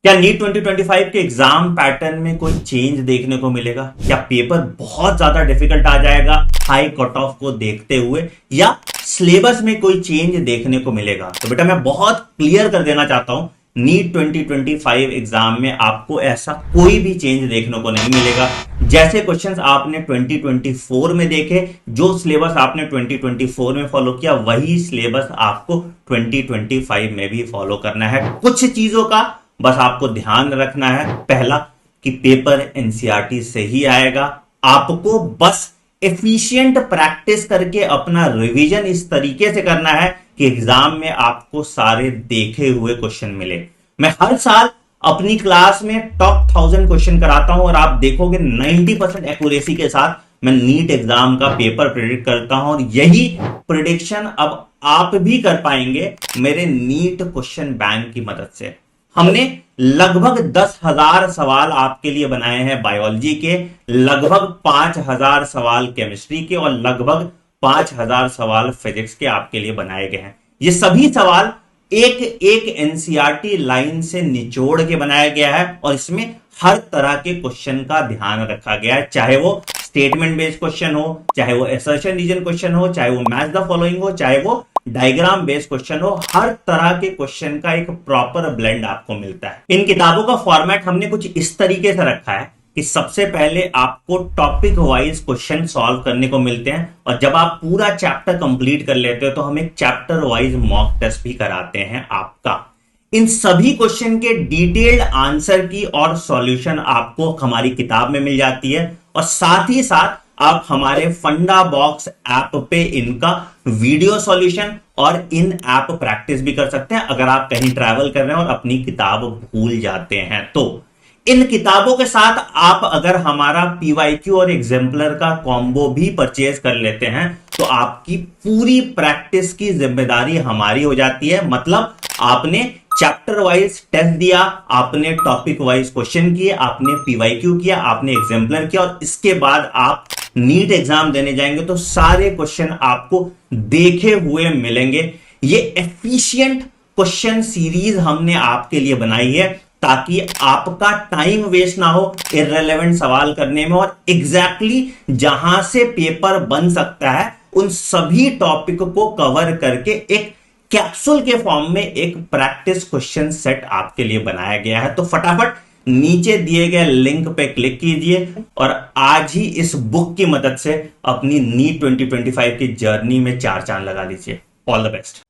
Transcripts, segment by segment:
क्या नीट 2025 के exam pattern में कोई चेंज देखने को मिलेगा? क्या पेपर बहुत ज्यादा डिफिकल्ट आ जाएगा हाई कट ऑफ को देखते हुए, या सिलेबस में कोई चेंज देखने को मिलेगा? तो बेटा मैं बहुत क्लियर कर देना चाहता हूं, नीट 2025 एग्जाम में आपको ऐसा कोई भी चेंज देखने को नहीं मिलेगा। जैसे क्वेश्चंस आपने 2024 में देखे, जो सिलेबस आपने 2024 में फॉलो किया, वही सिलेबस आपको 2025 में भी फॉलो करना है। कुछ चीजों का बस आपको ध्यान रखना है। पहला कि पेपर एनसीईआरटी से ही आएगा। आपको बस एफिशिएंट प्रैक्टिस करके अपना रिवीजन इस तरीके से करना है कि एग्जाम में आपको सारे देखे हुए क्वेश्चन मिले। मैं हर साल अपनी क्लास में टॉप 1000 क्वेश्चन कराता हूं और आप देखोगे 90% एक्यूरेसी के साथ मैं नीट एग्जाम का पेपर प्रिडिक्ट करता हूं, और यही प्रिडिक्शन अब आप भी कर पाएंगे मेरे नीट क्वेश्चन बैंक की मदद से। हमने लगभग 10,000 सवाल आपके लिए बनाए हैं बायोलॉजी के, लगभग 5,000 सवाल केमिस्ट्री के, और लगभग 5,000 सवाल फिजिक्स के आपके लिए बनाए गए हैं। ये सभी सवाल एक एक एनसीईआरटी लाइन से निचोड़ के बनाया गया है, और इसमें हर तरह के क्वेश्चन का ध्यान रखा गया है, चाहे वो स्टेटमेंट बेस्ड क्वेश्चन हो, चाहे वो असर्शन रीजन क्वेश्चन हो, चाहे वो मैच द फॉलोइंग हो, चाहे वो डायग्राम बेस्ड क्वेश्चन हो। हर तरह के क्वेश्चन का एक प्रॉपर ब्लेंड आपको मिलता है। इन किताबों का फॉर्मेट हमने कुछ इस तरीके से रखा है कि सबसे पहले आपको टॉपिक वाइज क्वेश्चन सॉल्व करने को मिलते हैं, और जब आप पूरा चैप्टर कंप्लीट कर लेते हो तो हम एक चैप्टर वाइज मॉक टेस्ट भी कराते हैं आपका। इन सभी क्वेश्चन के डिटेल्ड आंसर की और सॉल्यूशन आपको हमारी किताब में मिल जाती है, और साथ ही साथ आप हमारे फंडा बॉक्स ऐप पे इनका वीडियो सॉल्यूशन और इन ऐप प्रैक्टिस भी कर सकते हैं अगर आप कहीं ट्रैवल कर रहे हैं और अपनी किताब भूल जाते हैं तो। इन किताबों के साथ आप अगर हमारा पीवाईक्यू और एग्जाम्पलर का कॉम्बो भी परचेज कर लेते हैं तो आपकी पूरी प्रैक्टिस की जिम्मेदारी हमारी हो जाती है। मतलब आपने चैप्टर वाइज टेस्ट दिया, आपने टॉपिक वाइज क्वेश्चन किए, आपने पीवाईक्यू किया, आपने एग्जाम्पलर किया, और इसके बाद आप नीट एग्जाम देने जाएंगे तो सारे क्वेश्चन आपको देखे हुए मिलेंगे। ये एफिशिएंट क्वेश्चन सीरीज हमने आपके लिए बनाई है ताकि आपका टाइम वेस्ट ना हो इररिलेवेंट सवाल करने में, और एग्जैक्टली जहां से पेपर बन सकता है उन सभी टॉपिक को कवर करके एक कैप्सूल के फॉर्म में एक प्रैक्टिस क्वेश्चन सेट आपके लिए बनाया गया है। तो फटाफट नीचे दिए गए लिंक पे क्लिक कीजिए और आज ही इस बुक की मदद से अपनी नीट 2025 की जर्नी में चार चांद लगा लीजिए। All the best.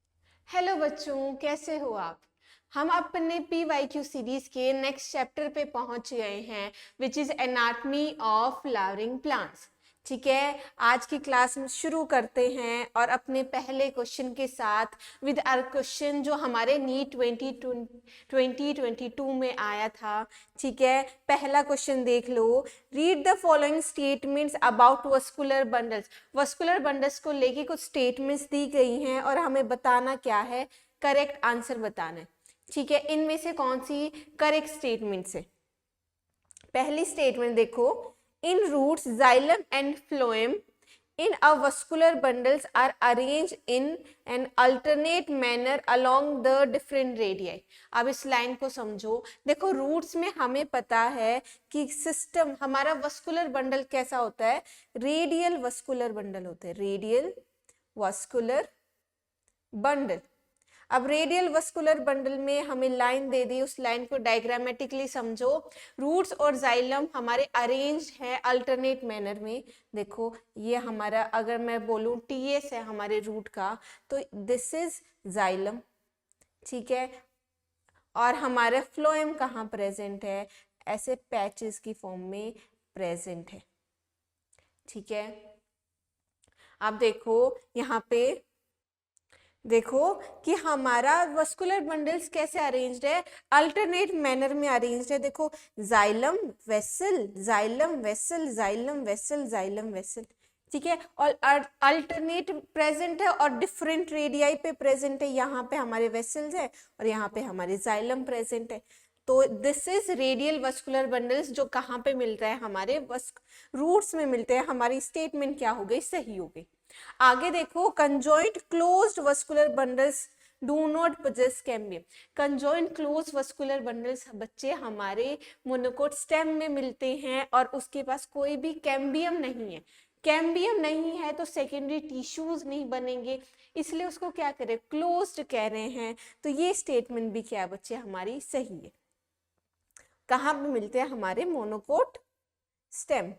हेलो बच्चों, कैसे हो आप? हम अपने पीवाईक्यू सीरीज के नेक्स्ट चैप्टर पे पहुंच गए हैं, which is anatomy of flowering plants. ठीक है, आज की क्लास में शुरू करते हैं और अपने पहले क्वेश्चन के साथ विद आवर क्वेश्चन जो हमारे नीट 2022 में आया था। ठीक है, पहला क्वेश्चन देख लो। Read the following statements about vascular bundles. Vascular bundles को लेके कुछ स्टेटमेंट्स दी गई हैं और हमें बताना क्या है, करेक्ट आंसर बताना है। ठीक है, इनमें से कौन सी करेक्ट स्टेटमेंट्स है? पहली स्टेटमेंट देखो, in roots xylem and phloem in a vascular bundles are arranged in an alternate manner along the different radii। अब इस लाइन को समझो। देखो, रूट्स में हमें पता है कि सिस्टम हमारा वस्कुलर बंडल कैसा होता है, रेडियल वस्कुलर बंडल होते हैं, रेडियल वस्कुलर बंडल। अब रेडियल वस्कुलर बंडल में हमें लाइन दे दी, उस लाइन को डायग्रामेटिकली समझो। रूट्स और जाइलम हमारे अरेंज है अल्टरनेट मैनर में। देखो, ये हमारा, अगर मैं बोलूं टीएस है हमारे रूट का, तो दिस इज जाइलम। ठीक है, और हमारा फ्लोएम कहाँ प्रेजेंट है, ऐसे पैचेस की फॉर्म में प्रेजेंट है। ठीक है, अब देखो यहाँ पे, देखो कि हमारा वस्कुलर बंडल्स कैसे अरेंज्ड है, अल्टरनेट मैनर में अरेंज्ड है। देखो, xylem vessel, xylem vessel, xylem vessel, xylem vessel. ठीक है, और अल्टरनेट प्रेजेंट है और डिफरेंट रेडियाई पे प्रेजेंट है। यहाँ पे हमारे वेसल्स है और यहाँ पे हमारे जाइलम प्रेजेंट है। तो this is radial vascular bundles, जो कहाँ पे मिलता है, हमारे रूट्स में मिलते हैं। हमारी स्टेटमेंट क्या हो गई, सही हो गई। आगे देखो, conjoint closed vascular bundles do not possess cambium. Conjoint close vascular bundles बच्चे हमारे मोनोकोट स्टेम में मिलते हैं और उसके पास कोई भी कैम्बियम नहीं है। कैम्बियम नहीं है तो सेकेंडरी टिश्यूज नहीं बनेंगे, इसलिए उसको क्या करें, क्लोज्ड कह रहे हैं। तो ये स्टेटमेंट भी क्या बच्चे हमारी सही है। कहाँ पे मिलते हैं हमारे मोनोकोट स्टेम,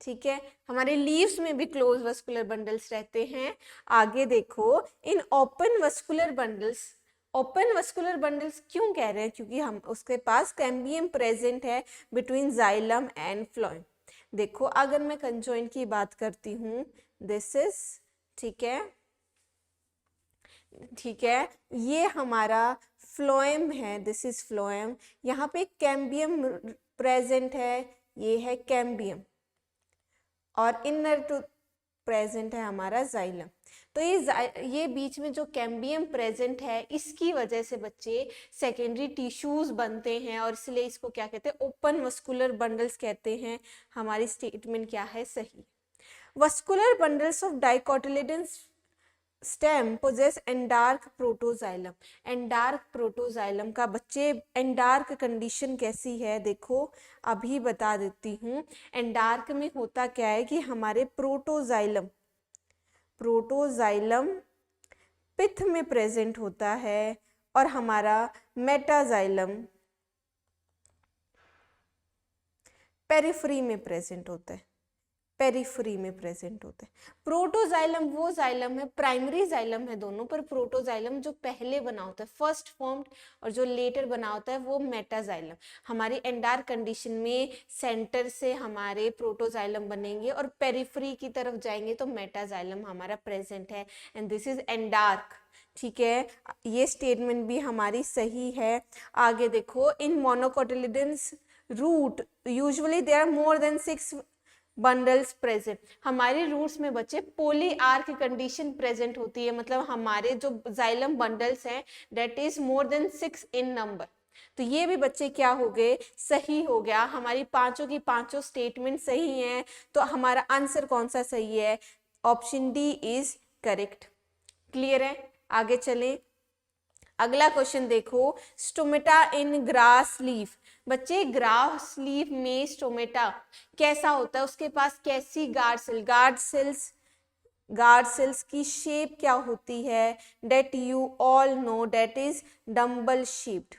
ठीक है। हमारे लीव्स में भी क्लोज वस्कुलर बंडल्स रहते हैं। आगे देखो, in open vascular bundles, open vascular bundles क्यों कह रहे हैं, क्योंकि हम उसके पास कैम्बियम प्रेजेंट है बिटवीन जाइलम एंड फ्लोएम। देखो अगर मैं कंजॉइंट की बात करती हूँ, दिस इज, ठीक है, ठीक है, ये हमारा फ्लोएम है, दिस इज फ्लोएम, यहाँ पे कैम्बियम प्रेजेंट है, ये है कैम्बियम, और इनर टू प्रेजेंट है हमारा जाइलम। तो ये बीच में जो कैम्बियम प्रेजेंट है, इसकी वजह से बच्चे सेकेंडरी टिश्यूज बनते हैं और इसलिए इसको क्या कहते हैं, ओपन वस्कुलर बंडल्स कहते हैं। हमारी स्टेटमेंट क्या है, सही। Vascular bundles of dicotyledon stem possess endarch protoxylem. Endarch protoxylem का बच्चे एंडार्क कंडीशन कैसी है, देखो अभी बता देती हूँ। एंडार्क में होता क्या है कि हमारे प्रोटोजाइलम पिथ में प्रेजेंट होता है और हमारा मेटाजाइलम पेरिफेरी में प्रेजेंट होता है, पेरिफेरी में प्रेजेंट होते हैं। प्रोटोजाइलम वो जाइलम है, प्राइमरी जाइलम है दोनों, पर प्रोटोजाइलम जो पहले बना होता है, फर्स्ट फॉर्म्ड, और जो लेटर बना होता है वो मेटाजाइलम। हमारी एंडार्क कंडीशन में सेंटर से हमारे प्रोटोजाइलम बनेंगे और पेरिफेरी की तरफ जाएंगे तो मेटाजाइलम हमारा प्रेजेंट है, एंड दिस इज एंडार्क, ठीक है। ये स्टेटमेंट भी हमारी सही है। आगे देखो, in monocotyledons root usually there are more than 6 bundles present. हमारे रूट्स में बच्चे पोली आर्क कंडीशन प्रेजेंट होती है, मतलब हमारे जो जाइलम बंडल्स हैं that is more than 6 in number. तो ये भी बच्चे क्या हो गए, सही हो गया। हमारी पांचों की पांचों स्टेटमेंट सही हैं, तो हमारा आंसर कौन सा सही है, option D is correct. Clear है, आगे चलें। अगला क्वेश्चन देखो, स्टोमेटा इन ग्रास लीफ। बच्चे ग्रास लीफ में स्टोमेटा कैसा होता है, उसके पास कैसी गार्ड सेल्स की शेप क्या होती है, that you all know, that is dumbbell shaped.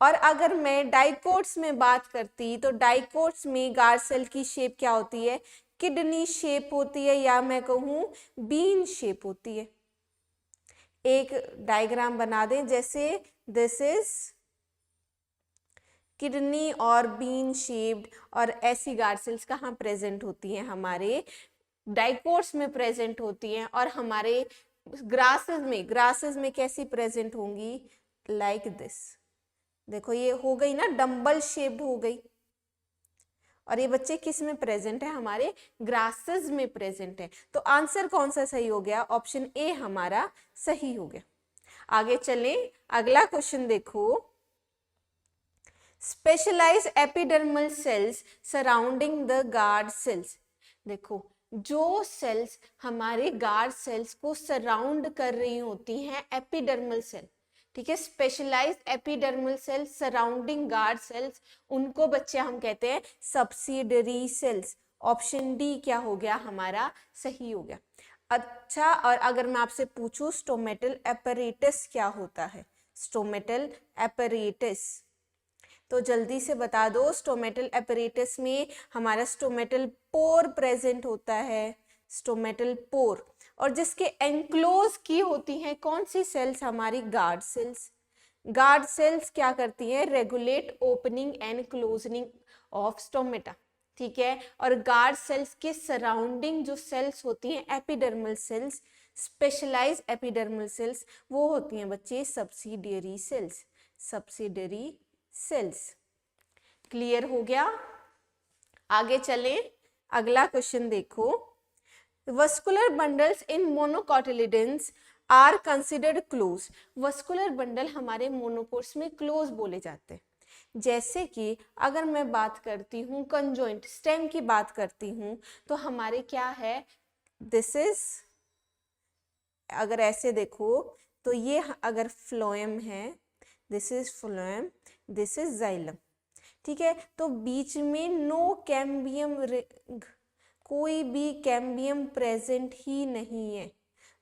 और अगर मैं डाइकोट्स में बात करती तो डाइकोट्स में गार्ड सेल की शेप क्या होती है, किडनी शेप होती है, या मैं कहूँ बीन शेप होती है। एक डायग्राम बना दें, जैसे दिस इज किडनी और बीन शेप्ड, और ऐसी गार्ड सेल्स कहाँ प्रेजेंट होती हैं, हमारे डाइकोट्स में प्रेजेंट होती हैं, और हमारे ग्रासेस में कैसी प्रेजेंट होंगी, लाइक दिस। देखो ये हो गई ना, डम्बल शेप्ड हो गई। और ये बच्चे किस में प्रेजेंट है, हमारे ग्रासेस में प्रेजेंट है। तो आंसर कौन सा सही हो गया, ऑप्शन ए हमारा सही हो गया। आगे चलें, अगला क्वेश्चन देखो, specialise epidermal cells surrounding the guard cells. देखो जो सेल्स हमारे गार्ड सेल्स को सराउंड कर रही होती हैं, एपिडर्मल सेल, ठीक है, specialised epidermal cell surrounding guard cells, उनको बच्चे हम कहते हैं सब्सिडरी सेल्स। ऑप्शन डी क्या हो गया, हमारा सही हो गया। अच्छा, और अगर मैं आपसे पूछूं स्टोमेटल एपरेटस क्या होता है, स्टोमेटल एपरेटस, तो जल्दी से बता दो। स्टोमेटल एपरेटस में हमारा स्टोमेटल पोर प्रेजेंट होता है, स्टोमेटल पोर, और जिसके एनक्लोज की होती हैं कौन सी सेल्स, हमारी गार्ड सेल्स। गार्ड सेल्स क्या करती हैं, regulate opening and closening of stomata, ठीक है। और गार्ड सेल्स के सराउंडिंग जो सेल्स होती हैं, epidermal cells, specialised epidermal cells, वो होती हैं बच्चे subsidiary cells, subsidiary cells. Clear हो गया, आगे चलें। अगला क्वेश्चन देखो, vascular bundles in monocotyledons are considered close. Vascular bundle हमारे मोनोकोट्स में क्लोज बोले जाते हैं। जैसे कि अगर मैं बात करती हूँ कंजॉइंट स्टेम की बात करती हूँ, तो हमारे क्या है, दिस इज अगर ऐसे देखो तो ये अगर फ्लोएम है, this is phloem, this is xylem, ठीक है। तो बीच में नो कैम्बियम रिंग, कोई भी कैम्बियम प्रेजेंट ही नहीं है,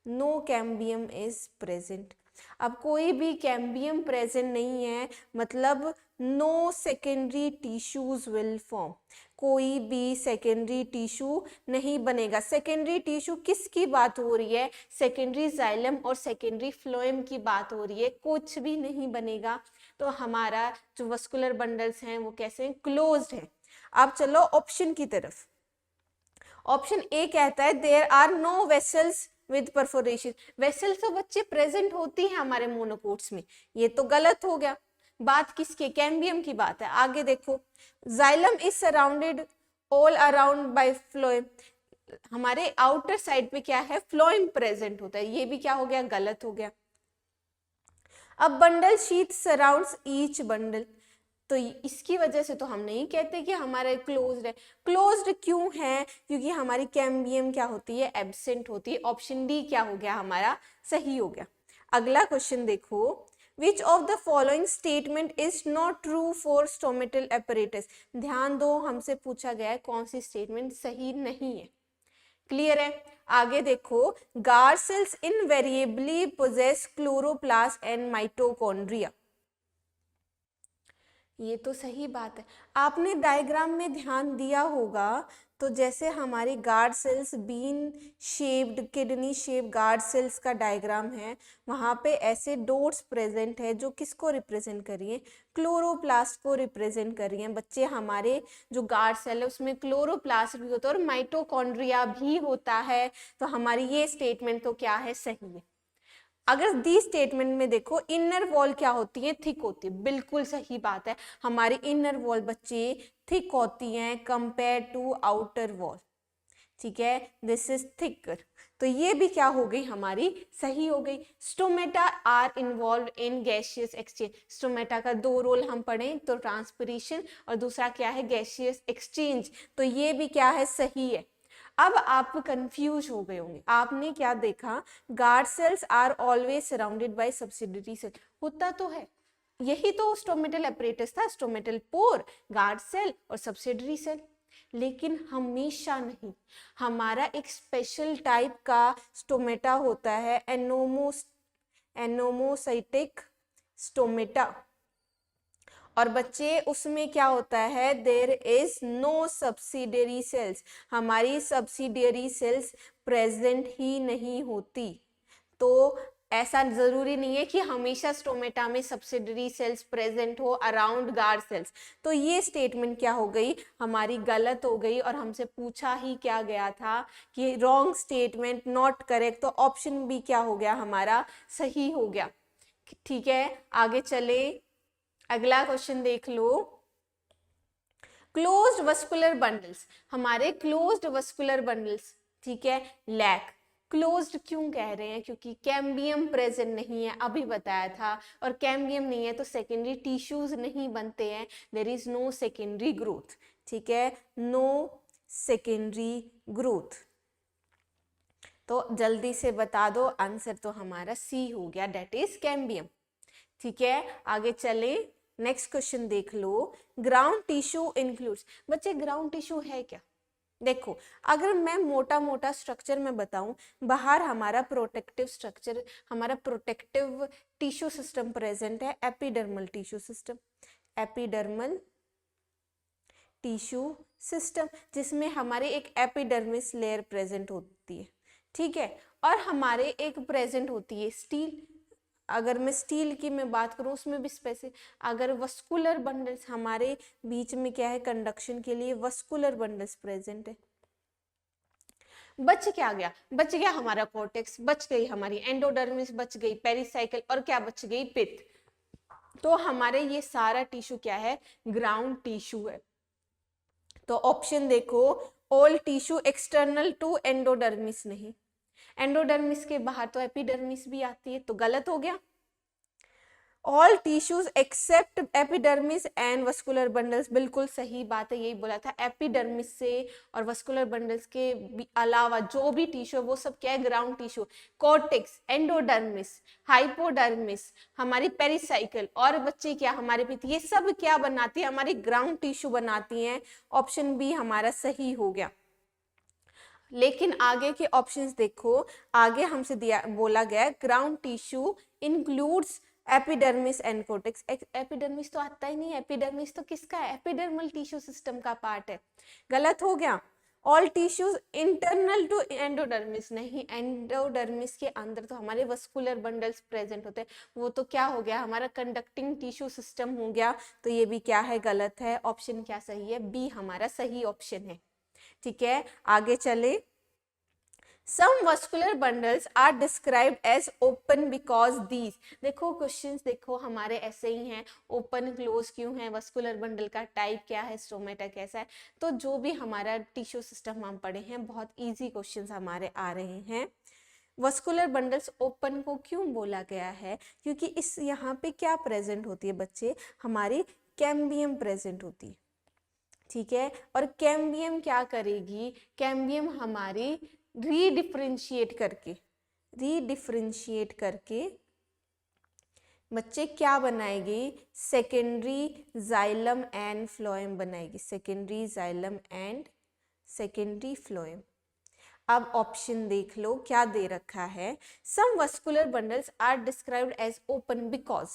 नो कैम्बियम इज प्रेजेंट। अब कोई भी कैम्बियम प्रेजेंट नहीं है मतलब no secondary tissues will form, कोई भी सेकेंडरी टिश्यू नहीं बनेगा। सेकेंडरी टिश्यू किसकी बात हो रही है? सेकेंडरी जाइलम और सेकेंडरी फ्लोएम की बात हो रही है, कुछ भी नहीं बनेगा। तो हमारा जो वस्कुलर बंडल्स हैं वो कैसे हैं? क्लोज्ड हैं। अब चलो ऑप्शन की तरफ। ऑप्शन ए कहता है there are no vessels with perforation. Vessels तो बच्चे प्रेजेंट होती है हमारे मोनोकोट्स में, ये तो गलत हो गया। बात किसके? कैम्बियम की बात है। आगे देखो, xylem is surrounded all around bye phloem, हमारे आउटर साइड पे क्या है? फ्लोएम प्रेजेंट होता है, ये भी क्या हो गया? गलत हो गया। अब bundle sheath surrounds each bundle, तो इसकी वजह से तो हम नहीं कहते कि हमारा क्लोज्ड है। क्लोज्ड क्यों है? क्योंकि हमारी कैम्बियम क्या होती है? एब्सेंट होती है। ऑप्शन डी क्या हो गया हमारा? सही हो गया। अगला क्वेश्चन देखो, which of the following statement is not true for stomatal apparatus। ध्यान दो, हमसे पूछा गया है कौन सी स्टेटमेंट सही नहीं है। क्लियर है? आगे देखो, guard cells invariably possess chloroplast and mitochondria, ये तो सही बात है। आपने डायग्राम में ध्यान दिया होगा तो जैसे हमारी guard sales bean shaped kidney shape guard cells का डायग्राम है, वहाँ पे ऐसे डॉट्स प्रेजेंट है जो किसको रिप्रेजेंट कर रही है? क्लोरोप्लास्ट को रिप्रेजेंट कर रही हैं। बच्चे हमारे जो गार्ड सेल है उसमें क्लोरोप्लास्ट भी होता है और माइटोकॉन्ड्रिया भी होता है, तो हमारी ये स्टेटमेंट तो क्या है? सही है। अगर दी स्टेटमेंट में देखो, इनर वॉल क्या होती है? थिक होती है, बिल्कुल सही बात है। हमारी इनर वॉल बच्चे थिक होती हैं कंपेयर टू आउटर वॉल, ठीक है, दिस इज थिकर। तो ये भी क्या हो गई हमारी? सही हो गई। Stomata are involved in gaseous exchange, stomata का दो रोल हम पढ़ें तो ट्रांसपिरेशन और दूसरा क्या है? गैसियस एक्सचेंज, तो ये भी क्या है? सही है। अब आप कंफ्यूज हो गए होंगे, आपने क्या देखा? Guard cells are always surrounded by subsidiary cell, होता तो है, यही तो स्टोमेटल apparatus था, स्टोमेटल पोर, गार्ड सेल और सब्सिडियरी सेल, लेकिन हमेशा नहीं। हमारा एक स्पेशल टाइप का स्टोमेटा होता है, एनोमोसाइटिक स्टोमेटा, और बच्चे उसमें क्या होता है? There is no subsidiary cells, हमारी सब्सिडियरी सेल्स प्रेजेंट ही नहीं होती। तो ऐसा जरूरी नहीं है कि हमेशा स्टोमेटा में सब्सिडियरी सेल्स प्रेजेंट हो अराउंड गार्ड सेल्स। तो ये स्टेटमेंट क्या हो गई? हमारी गलत हो गई, और हमसे पूछा ही क्या गया था कि रॉन्ग स्टेटमेंट, नॉट करेक्ट, तो ऑप्शन बी क्या हो गया हमारा? सही हो गया। ठीक है, आगे चले, अगला क्वेश्चन देख लो। क्लोज्ड वस्कुलर बंडल्स, हमारे क्लोज्ड वस्कुलर बंडल्स, ठीक है, लैक। क्लोज्ड क्यों कह रहे हैं? क्योंकि कैम्बियम प्रेजेंट नहीं है, अभी बताया था, और कैम्बियम नहीं है तो सेकेंडरी टिश्यूज नहीं बनते हैं, there is no secondary growth, ठीक है, नो सेकेंडरी ग्रोथ। तो जल्दी से बता दो, आंसर तो हमारा सी हो गया, डेट इज कैम्बियम। ठीक है, आगे चले, नेक्स्ट क्वेश्चन देख लो। ग्राउंड टिश्यू इंक्लूड्स, बच्चे ग्राउंड टिश्यू है क्या? देखो, अगर मैं मोटा मोटा स्ट्रक्चर में बताऊं, बाहर हमारा प्रोटेक्टिव स्ट्रक्चर, हमारा प्रोटेक्टिव टिश्यू सिस्टम प्रेजेंट है, epidermal tissue system, epidermal tissue system, जिसमें हमारे एक एपिडर्मिस लेयर प्रेजेंट होती है, ठीक है, और हमारे एक प्रेजेंट होती है स्टील। अगर मैं स्टील की मैं बात करूं उसमें भी स्पेसिफिक, अगर वस्कुलर बंडल्स, हमारे बीच में क्या है? कंडक्शन के लिए वस्कुलर बंडल्स प्रेजेंट है। बच क्या गया? बच गया हमारा कॉर्टेक्स, बच गई हमारी एंडोडर्मिस, बच गई पेरिसाइकिल, और क्या बच गई? पित्त। तो हमारे ये सारा टिश्यू क्या है? ग्राउंड टिश्यू है। तो ऑप्शन देखो, all tissue external to endodermis नहीं, एंडोडर्मिस के बाहर तो एपिडर्मिस भी आती है, तो गलत हो गया। All tissues except epidermis and vascular bundles, बिल्कुल सही बात है, यही बोला था। एपिडर्मिस से और वस्कुलर बंडल्स के अलावा जो भी टिश्यू वो सब क्या है, ground tissue. Cortex, endodermis, hypodermis, हमारी पेरिसाइकिल और बच्चे क्या हमारे भित्ति, ये सब क्या बनाती है, हमारी ग्राउंड टिश्यू बनाती हैं। ऑप्शन बी हमारा सही हो गया। लेकिन आगे के ऑप्शंस देखो, आगे हमसे दिया बोला गया ground tissue includes epidermis and cortex. Epidermis तो आता ही नहीं, एपिडर्मिस तो किसका है, एपिडर्मल टिश्यू सिस्टम का पार्ट है, गलत हो गया। All tissues internal to endodermis, नहीं, एंडोडर्मिस के अंदर तो हमारे वस्कुलर बंडल्स प्रेजेंट होते हैं, वो तो क्या हो गया, हमारा कंडक्टिंग टिश्यू सिस्टम हो गया। तो ये भी क्या है, गलत है। ऑप्शन क्या सही है, बी हमारा सही ऑप्शन है। ठीक है, आगे चले। Some vascular bundles are described as open because these, देखो क्वेश्चंस देखो हमारे ऐसे ही हैं, ओपन क्लोज क्यों है, वस्कुलर बंडल का टाइप क्या है, स्टोमेटा कैसा है। तो जो भी हमारा टिश्यू सिस्टम हम पढ़े हैं, बहुत इजी क्वेश्चंस हमारे आ रहे हैं। वस्कुलर बंडल्स ओपन को क्यों बोला गया है, क्योंकि इस यहाँ पे क्या प्रेजेंट होती है बच्चे, हमारी कैम्बियम प्रेजेंट होती है। ठीक है, और कैम्बियम क्या करेगी, कैम्बियम हमारी रीडिफरेंशिएट करके बच्चे क्या बनाएगी, सेकेंडरी जाइलम एंड फ्लोएम बनाएगी, secondary xylem and secondary phloem. अब ऑप्शन देख लो क्या दे रखा है, some vascular bundles are described as open because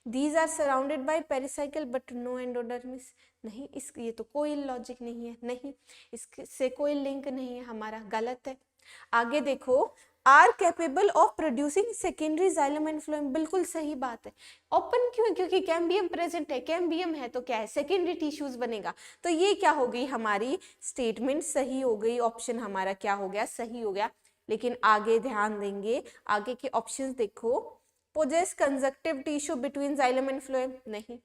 these are surrounded by pericycle but no endodermis. नहीं, इस ये तो कोई लॉजिक नहीं है, नहीं, इससे कोई लिंक नहीं है, हमारा गलत है। आगे देखो, are capable of producing secondary xylem and phloem, बिल्कुल सही बात है। ओपन क्यों है, क्योंकि कैम्बियम प्रेजेंट है, कैम्बियम है तो क्या है, सेकेंडरी टिश्यूज बनेगा। तो ये क्या हो गई, हमारी स्टेटमेंट सही हो गई, ऑप्शन हमारा क्या हो गया, सही हो गया। लेकिन आगे ध्यान देंगे, आगे के ऑप्शंस देखो, possess conjunctive tissue between xylem and phloem, नहीं,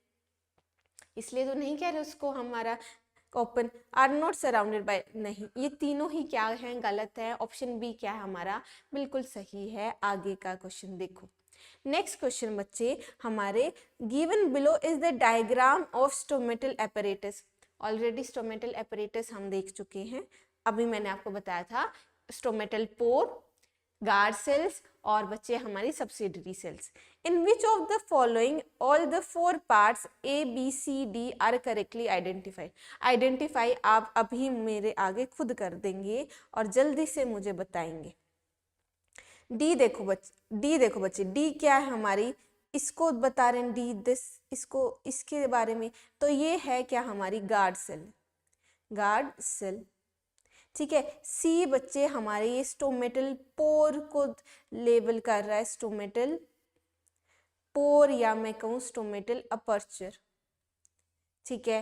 इसलिए तो नहीं कह रहे उसको हमारा open. Are not surrounded by, नहीं, ये तीनों ही क्या हैं, गलत है। ऑप्शन बी क्या है हमारा, बिल्कुल सही है। आगे का क्वेश्चन देखो, नेक्स्ट क्वेश्चन बच्चे हमारे, given below is the diagram of stomatal apparatus. Already stomatal apparatus हम देख चुके हैं, अभी मैंने आपको बताया था स्टोमेटल पोर, गार्ड सेल्स और बच्चे हमारी subsidiary cells. In which of the following all the 4 parts A B C D are correctly identified. Identify आप अभी मेरे आगे खुद कर देंगे और जल्दी से मुझे बताएंगे। डी देखो बच्चे, डी क्या है हमारी, इसको बता रहे हैं डी, दिस, इसको, इसके बारे में, तो ये है क्या हमारी गार्ड सेल। ठीक है, सी बच्चे हमारे ये स्टोमेटल पोर को लेबल कर रहा है, स्टोमेटल पोर या मैं कहूँ स्टोमेटल अपर्चर। ठीक है,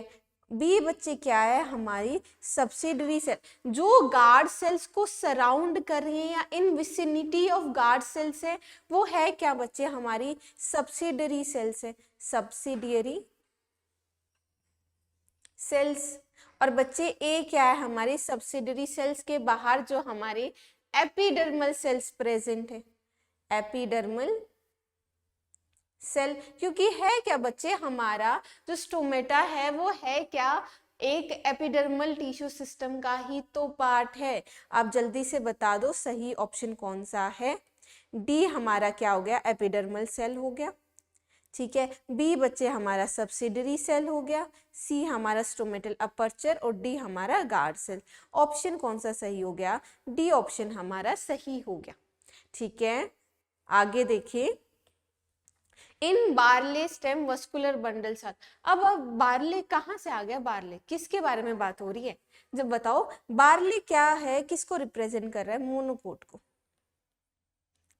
बी बच्चे क्या है हमारी सब्सिडरी सेल, जो गार्ड सेल्स को सराउंड कर रही है या इन विसिनिटी ऑफ गार्ड सेल्स है, वो है क्या बच्चे हमारी सब्सिडरी सेल्स है, सब्सिडियरी सेल्स। और बच्चे ए क्या है हमारी सब्सिडरी सेल्स के बाहर जो हमारे एपिडर्मल सेल्स प्रेजेंट है, एपिडर्मल सेल, क्योंकि है क्या बच्चे हमारा जो स्टोमेटा है वो है क्या, एक एपिडर्मल टिश्यू सिस्टम का ही तो पार्ट है। आप जल्दी से बता दो सही ऑप्शन कौन सा है। डी हमारा क्या हो गया, एपिडर्मल सेल हो गया। ठीक है, बी बच्चे हमारा सब्सिडरी सेल हो गया, सी हमारा स्टोमेटल अपर्चर और डी हमारा गार्ड सेल। ऑप्शन कौन सा सही हो गया, डी ऑप्शन हमारा सही हो गया। ठीक है, आगे देखिए, इन बार्ले स्टेम वस्कुलर बंडल्स। अब बार्ले कहाँ से आ गया, बार्ले किसके बारे में बात हो रही है, जब बताओ बार्ले क्या है, किसको रिप्रेजेंट कर रहा है, मोनोकोट को।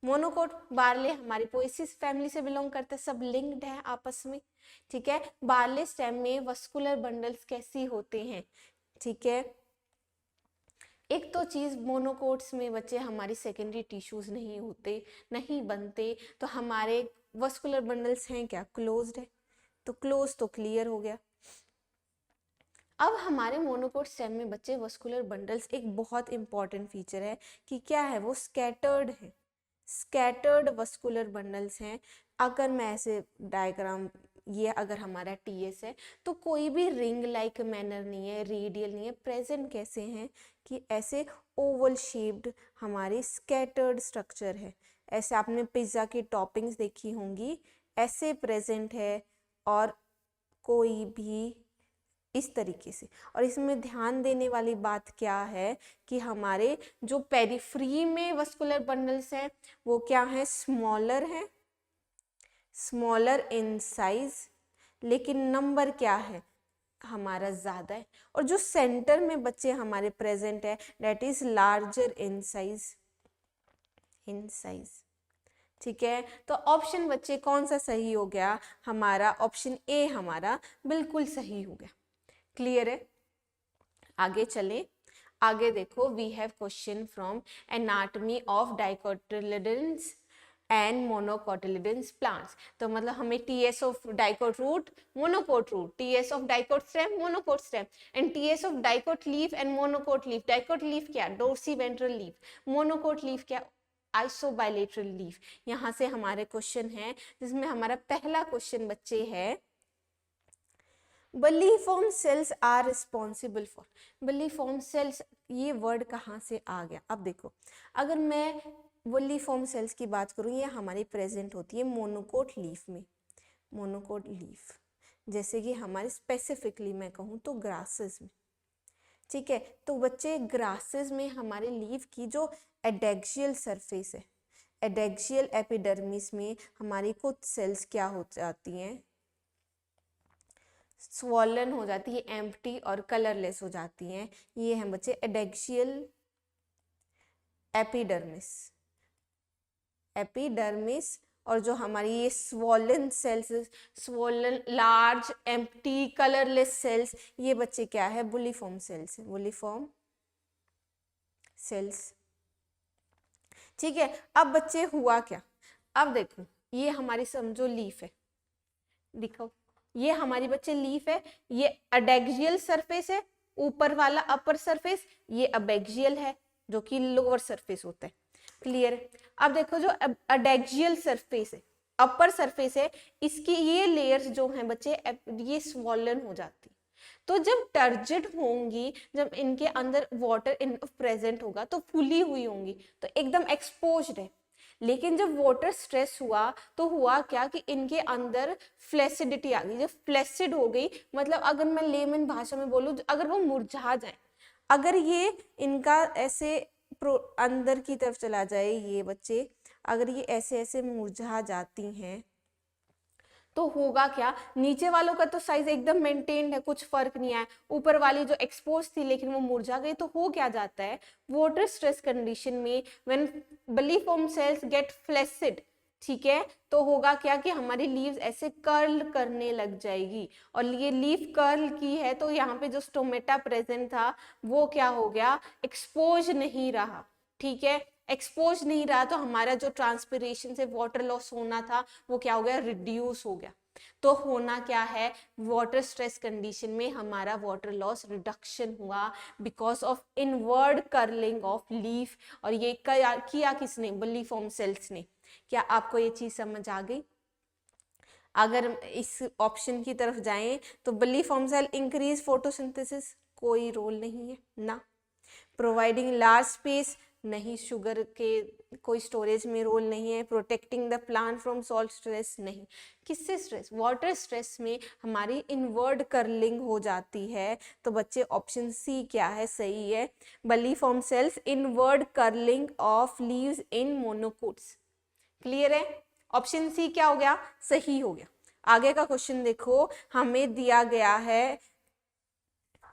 मोनोकोट, बार्ले हमारी पोएसिस फैमिली से बिलोंग करते हैं, सब लिंक्ड है आपस में। ठीक है, बार्ले स्टेम में वस्कुलर बंडल्स कैसी होते हैं। ठीक है, एक तो चीज मोनोकोट्स में बच्चे हमारी सेकेंडरी टिश्यूज नहीं होते, नहीं बनते, तो हमारे वस्कुलर बंडल्स हैं क्या, क्लोज्ड है, तो क्लोज तो क्लियर हो गया। अब हमारे मोनोकोट स्टेम में बच्चे वस्कुलर बंडल्स एक बहुत इंपॉर्टेंट फीचर है कि क्या है, वो स्कैटर्ड है, स्कैटर्ड वस्कुलर बंडल्स हैं। अगर मैं ऐसे डायग्राम, ये अगर हमारा टीएस है तो कोई भी रिंग लाइक मैनर नहीं है, रेडियल नहीं है, प्रेजेंट कैसे हैं कि ऐसे ओवल शेप्ड हमारे स्कैटर्ड स्ट्रक्चर है। ऐसे आपने पिज्ज़ा की टॉपिंग्स देखी होंगी, ऐसे प्रेजेंट है और कोई भी इस तरीके से। और इसमें ध्यान देने वाली बात क्या है कि हमारे जो पेरिफ्री में वस्कुलर बंडल्स हैं वो क्या है, स्मॉलर है, स्मॉलर इन साइज, लेकिन नंबर क्या है हमारा ज़्यादा है। और जो सेंटर में बच्चे हमारे प्रेजेंट है that is larger in size, in size. ठीक है, तो ऑप्शन बच्चे कौन सा सही हो गया हमारा, ऑप्शन ए हमारा बिल्कुल सही हो गया। क्लियर है, आगे चले। आगे देखो, we have question from anatomy of dicotyledons and monocotyledons plants. तो मतलब हमें TS of dicot root, monocot root, TS of dicot stem, monocot stem, and TS of dicot leaf and monocot leaf. Dicot leaf क्या, dorsiventral leaf, monocot leaf क्या, isobilateral leaf. यहाँ से हमारे question है जिसमें हमारा पहला क्वेश्चन बच्चे है, bulliform cells are responsible for. Bulliform cells, ये वर्ड कहाँ से आ गया। अब देखो, अगर मैं बल्लीफॉर्म सेल्स की बात करूँ, ये हमारी प्रेजेंट होती है मोनोकोट लीफ में, मोनोकोट लीफ, जैसे कि हमारे स्पेसिफिकली मैं कहूँ तो ग्रासेस में। ठीक है, तो बच्चे ग्रासेस में हमारे लीफ की जो एडेक्सियल सरफेस है, एडेक्सियल एपिडर्मिस में हमारी कुछ सेल्स क्या हो जाती हैं, स्वॉलन हो जाती है, एम्प्टी और कलरलेस हो जाती हैं। ये हैं बच्चे एडेक्सियल एपिडर्मिस, एपिडर्मिस। और जो हमारी ये swollen cells, swollen large empty colourless cells, ये बच्चे क्या है, बुलिफॉर्म सेल्स, बुलिफॉर्म सेल्स। ठीक है, अब बच्चे हुआ क्या, अब देखो ये हमारी समझो लीफ है, दिखाओ ये हमारी बच्चे लीफ है, ये अडेक्सियल सरफेस है, ऊपर वाला अपर सरफेस, ये अबेक्सियल है जो कि लोअर सरफेस होता है। क्लियर है, अब देखो जो अडेक्सियल सरफेस है, अपर सरफेस है, इसकी ये लेयर्स जो हैं बच्चे ये स्वॉलन हो जाती, तो जब टर्जिड होंगी, जब इनके अंदर वाटर इनफ प्रेजेंट होगा तो फूली हुई होंगी, तो एकदम एक्सपोज्ड है। लेकिन जब वाटर स्ट्रेस हुआ तो हुआ क्या कि इनके अंदर फ्लैसिडिटी आ गई। जब फ्लैसिड हो गई मतलब अगर मैं लेमन भाषा में बोलूँ, अगर वो मुरझा जाए, अगर ये इनका ऐसे अंदर की तरफ चला जाए, ये बच्चे अगर ये ऐसे ऐसे मुरझा जाती हैं तो होगा क्या, नीचे वालों का तो साइज एकदम मेंटेन्ड है, कुछ फर्क नहीं आया, ऊपर वाली जो एक्सपोज थी लेकिन वो मुरझा गई, तो हो क्या जाता है, वाटर स्ट्रेस कंडीशन में व्हेन बल्लीफॉर्म सेल्स गेट फ्लैसिड, ठीक है, तो होगा क्या कि हमारी लीव्स ऐसे कर्ल करने लग जाएगी, और ये लीफ कर्ल की है तो यहाँ पे जो स्टोमेटा प्रेजेंट था वो क्या हो गया, एक्सपोज नहीं रहा। ठीक है, एक्सपोज नहीं रहा तो हमारा जो ट्रांसपिरेशन से वाटर लॉस होना था वो क्या हो गया, रिड्यूस हो गया। तो होना क्या है, वाटर स्ट्रेस कंडीशन में हमारा वाटर लॉस रिडक्शन हुआ because of inward curling of leaf. और ये किया किसने, बल्लीफॉर्म सेल्स ने। क्या आपको ये चीज समझ आ गई? अगर इस ऑप्शन की तरफ जाएं तो बल्लीफॉर्म सेल इंक्रीज फोटोसिंथेसिस, कोई रोल नहीं है ना। प्रोवाइडिंग लार्ज स्पेस, नहीं, शुगर के कोई स्टोरेज में रोल नहीं है। Protecting the plant from salt stress, नहीं। किससे स्ट्रेस, वाटर स्ट्रेस में हमारी इनवर्ड कर्लिंग हो जाती है। तो बच्चे ऑप्शन सी क्या है, सही है, bulliform cells inward curling of leaves in monocots. Clear है, ऑप्शन सी क्या हो गया, सही हो गया। आगे का क्वेश्चन देखो, हमें दिया गया है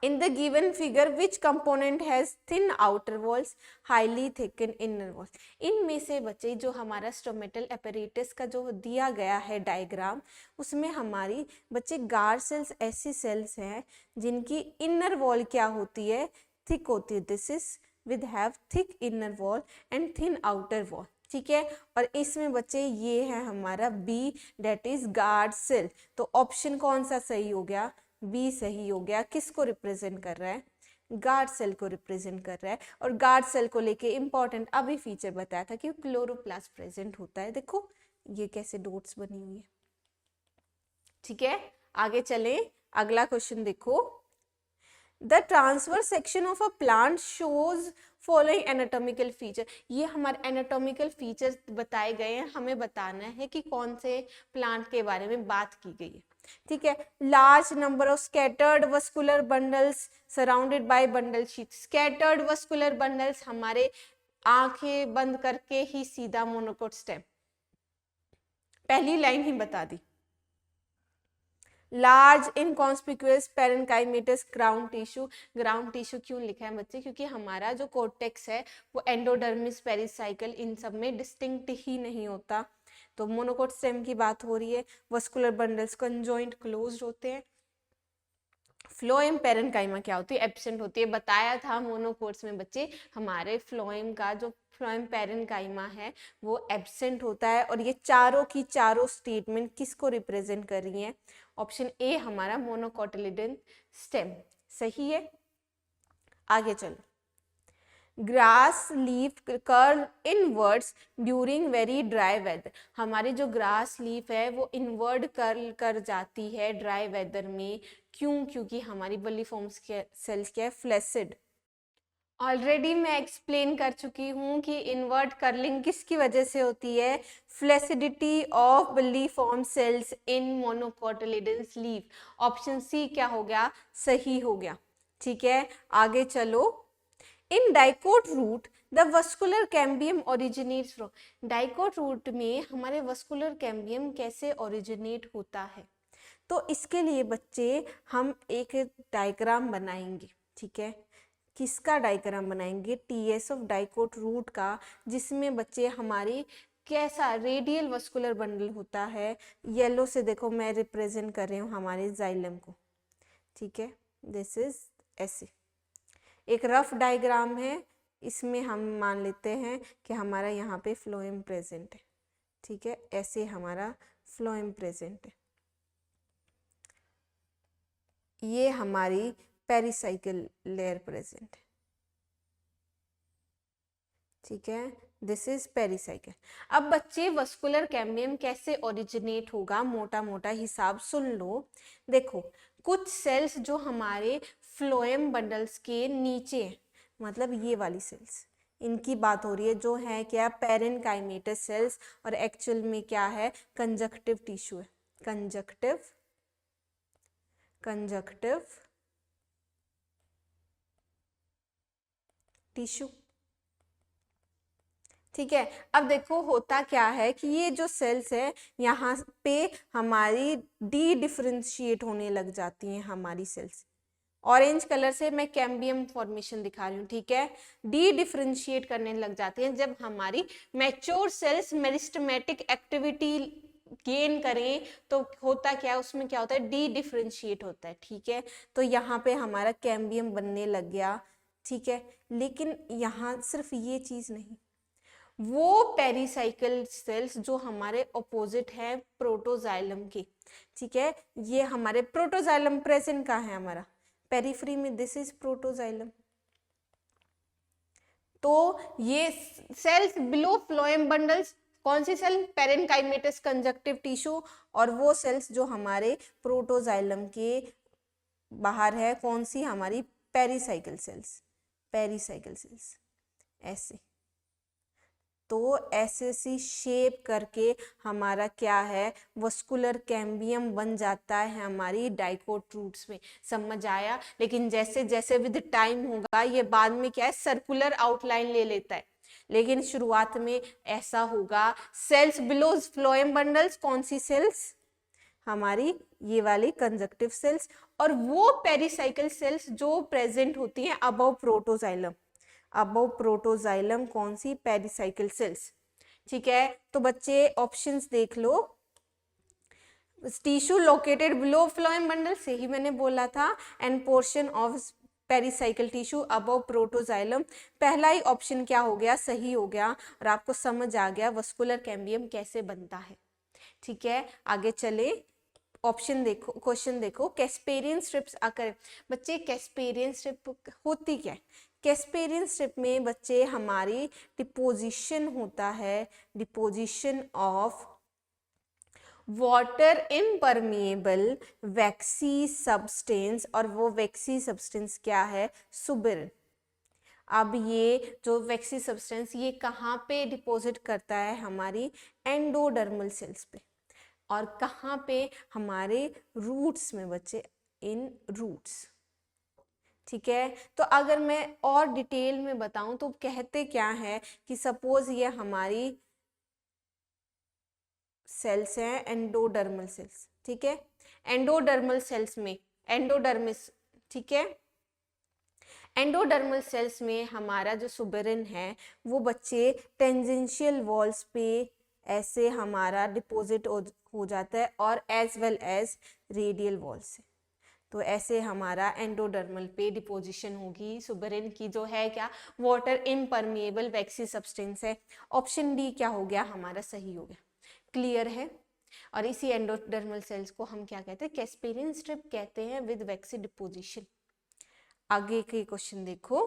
in the given figure which component has thin outer walls highly thickened inner walls। इनमें से बच्चे जो हमारा स्टोमेटल apparatus का जो दिया गया है डायग्राम, उसमें हमारी बच्चे गार्ड सेल्स ऐसी सेल्स हैं जिनकी इनर वॉल क्या होती है, थिक होती है। This is with have thick inner wall and thin outer wall. ठीक है, और इसमें बच्चे ये है हमारा B, that is guard cell. तो ऑप्शन कौन सा सही हो गया, बी सही हो गया। किसको रिप्रेजेंट कर रहा है, गार्ड सेल को रिप्रेजेंट कर रहा है। और गार्ड सेल को लेके इंपॉर्टेंट अभी फीचर बताया था कि क्लोरोप्लास्ट प्रेजेंट होता है। देखो ये कैसे डॉट्स बनी हुई है। ठीक है, आगे चलें, अगला क्वेश्चन देखो। The transverse section of a plant shows following anatomical feature. ये हमारे एनाटॉमिकल फीचर्स बताए गए हैं, हमें बताना है कि कौन से प्लांट के बारे में बात की गई है। ठीक है, large number of scattered vascular bundles surrounded by bundle sheath. Scattered vascular bundles हमारे आंखें बंद करके ही सीधा मोनोकोट स्टेम, पहली लाइन ही बता दी। Large inconspicuous parenchymatous ground tissue. Ground tissue क्यों लिखा है बच्चे, क्योंकि हमारा जो कोर्टेक्स है वो एंडोडर्मिस, पेरिसाइकिल, इन सब में डिस्टिंक्ट ही नहीं होता। तो मोनोकोट स्टेम की बात हो रही है। वस्कुलर बंडल्स कंजॉइंट क्लोज्ड होते हैं। फ्लोएम पेरेन्काइमा क्या होती है, एब्सेंट होती है। बताया था मोनोकोट्स में बच्चे हमारे फ्लोएम का जो फ्लोएम पेरेन्काइमा है वो एब्सेंट होता है। और ये चारों की चारों स्टेटमेंट किसको रिप्रेजेंट कर रही हैं, ऑप्शन ए हमारा मोनोकोटिलिडन स्टेम सही है। आगे चलो, grass leaf curl inwards during very dry weather. हमारी जो ग्रास लीफ है वो इनवर्ड कर्ल कर जाती है ड्राई वेदर में। क्यों, क्योंकि हमारी बल्लीफॉर्म्स सेल्स क्या है, फ्लैसिड। ऑलरेडी मैं एक्सप्लेन कर चुकी हूँ कि इनवर्ट कर्लिंग किसकी वजह से होती है, flaccidity of bulliform cells in monocotyledons leaf. Option C क्या हो गया, सही हो गया। ठीक है, आगे चलो। In dicot root the vascular cambium originates from. Dicot root में हमारे वस्कुलर कैम्बियम कैसे ओरिजिनेट होता है, तो इसके लिए बच्चे हम एक डायग्राम बनाएंगे। ठीक है, किसका डायग्राम बनाएंगे, टीएस ऑफ डाइकोट रूट का, जिसमें बच्चे हमारी कैसा रेडियल वस्कुलर बंडल होता है। येलो से देखो मैं रिप्रेजेंट कर रही हूँ हमारे जाइलम को। ठीक है, दिस इज ऐसे एक रफ डायग्राम है, इसमें हम मान लेते हैं कि हमारा यहाँ पे फ्लोएम प्रेजेंट है। ठीक है, ऐसे हमारा फ्लोएम प्रेजेंट है। ये हमारी पेरिसाइकिल लेयर प्रेजेंट है। ठीक है, दिस इज पेरिसाइकिल। अब बच्चे वस्कुलर कैम्बियम कैसे ओरिजिनेट होगा, मोटा मोटा हिसाब सुन लो। देखो, कुछ सेल्स जो हमारे फ्लोएम बंडल्स के नीचे हैं, मतलब ये वाली सेल्स, इनकी बात हो रही है, जो है क्या, पेरेन्काइमेटस सेल्स, और एक्चुअल में क्या है, कंजक्टिव टिश्यू है। Conjunctive tissue. ठीक है, अब देखो होता क्या है कि ये जो सेल्स है यहाँ पे हमारी डी डिफरेंशिएट होने लग जाती हैं हमारी सेल्स। ऑरेंज कलर से मैं कैम्बियम फॉर्मेशन दिखा रही हूँ। ठीक है, डी डिफरेंशिएट करने लग जाती हैं जब हमारी mature cells meristematic activity gain करें, तो होता क्या है, उसमें क्या होता है, डी डिफरेंशिएट होता है। ठीक है, तो यहाँ पे हमारा कैम्बियम बनने लग गया। ठीक है, लेकिन यहाँ सिर्फ ये चीज नहीं, वो पेरिसाइकिल सेल्स जो हमारे ऑपोजिट है प्रोटोजाइलम के। ठीक है, ये हमारे प्रोटोजाइलम प्रेजेंट कहाँ है, हमारा पेरिफेरी में, दिस इज प्रोटोजाइलम। तो ये सेल्स बिलो फ्लोएम बंडल्स, कौन सी सेल, पेरेन्काइमेटस कंजक्टिव टिश्यू, और वो सेल्स जो हमारे प्रोटोजाइलम के बाहर है, कौन सी, हमारी पेरिसाइकिल सेल्स। ऐसे, तो ऐसे सी शेप करके हमारा क्या है, वस्कुलर कैम्बियम बन जाता है हमारी डाइकोट रूट्स में। समझ आया। लेकिन जैसे जैसे विद टाइम होगा ये बाद में क्या है, सर्कुलर आउटलाइन ले लेता है, लेकिन शुरुआत में ऐसा होगा। सेल्स बिलो फ्लोएम बंडल्स, कौन सी सेल्स, हमारी ये वाली कंजक्टिव सेल्स, और वो पेरिसाइकिल सेल्स जो प्रेजेंट होती हैं अबव प्रोटोजाइलम। अबव प्रोटोजाइलम कौन सी, पेरिसाइकिल सेल्स। ठीक है, तो बच्चे ऑप्शंस देख लो। Tissue located below phloem bundle, से ही मैंने बोला था, and portion of pericycle tissue above protoxylem. पहला ही ऑप्शन क्या हो गया, सही हो गया, और आपको समझ आ गया वस्कुलर कैम्बियम कैसे बनता है। ठीक है, आगे चले, ऑप्शन देखो, क्वेश्चन देखो। कैस्पेरियन स्ट्रिप्स आकर, बच्चे कैस्पेरियन स्ट्रिप होती क्या है, कैस्पेरियन स्ट्रिप में बच्चे हमारी डिपोजिशन होता है, deposition of water impermeable vaccine substance, और वो वैक्सी सब्सटेंस क्या है? सुबेरिन। अब ये जो वैक्सी सब्सटेंस ये कहाँ पे डिपॉजिट करता है? हमारी एंडोडर्मल सेल्स पे। और कहाँ पे? हमारे रूट्स में बच्चे, इन रूट्स। ठीक है, तो अगर मैं और डिटेल में बताऊं तो कहते क्या है कि सपोज ये हमारी सेल्स हैं एंडोडर्मल सेल्स। ठीक है, एंडोडर्मल सेल्स में एंडोडर्मिस, ठीक है, एंडोडर्मल सेल्स में हमारा जो सुबेरिन है वो बच्चे टेंजेंशियल वॉल्स पे ऐसे हमारा डिपॉजिट हो जाता है, और as well as radial wall से। तो ऐसे हमारा एंडोडर्मल पे डिपोजिशन होगी सुबेरिन की, जो है क्या? वाटर इम्परमिएबल वैक्सी सब्सटेंस है। ऑप्शन डी क्या हो गया? हमारा सही हो गया। क्लियर है? और इसी एंडोडर्मल सेल्स को हम क्या कहते हैं? कैस्पेरियन स्ट्रिप कहते हैं विद वैक्सी डिपोजिशन। आगे के क्वेश्चन देखो।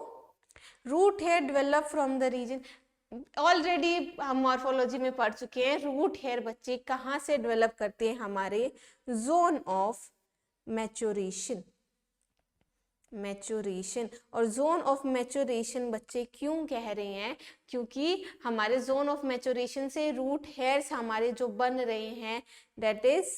Root hair develop from the region, already हम मॉर्फोलॉजी में पढ़ चुके हैं। रूट हेयर बच्चे कहाँ से डेवलप करते हैं? हमारे जोन ऑफ मैच्योरेशन। मैच्योरेशन, और जोन ऑफ मैच्योरेशन बच्चे क्यों कह रहे हैं? क्योंकि हमारे जोन ऑफ मैच्योरेशन से रूट हेयर्स हमारे जो बन रहे हैं, that is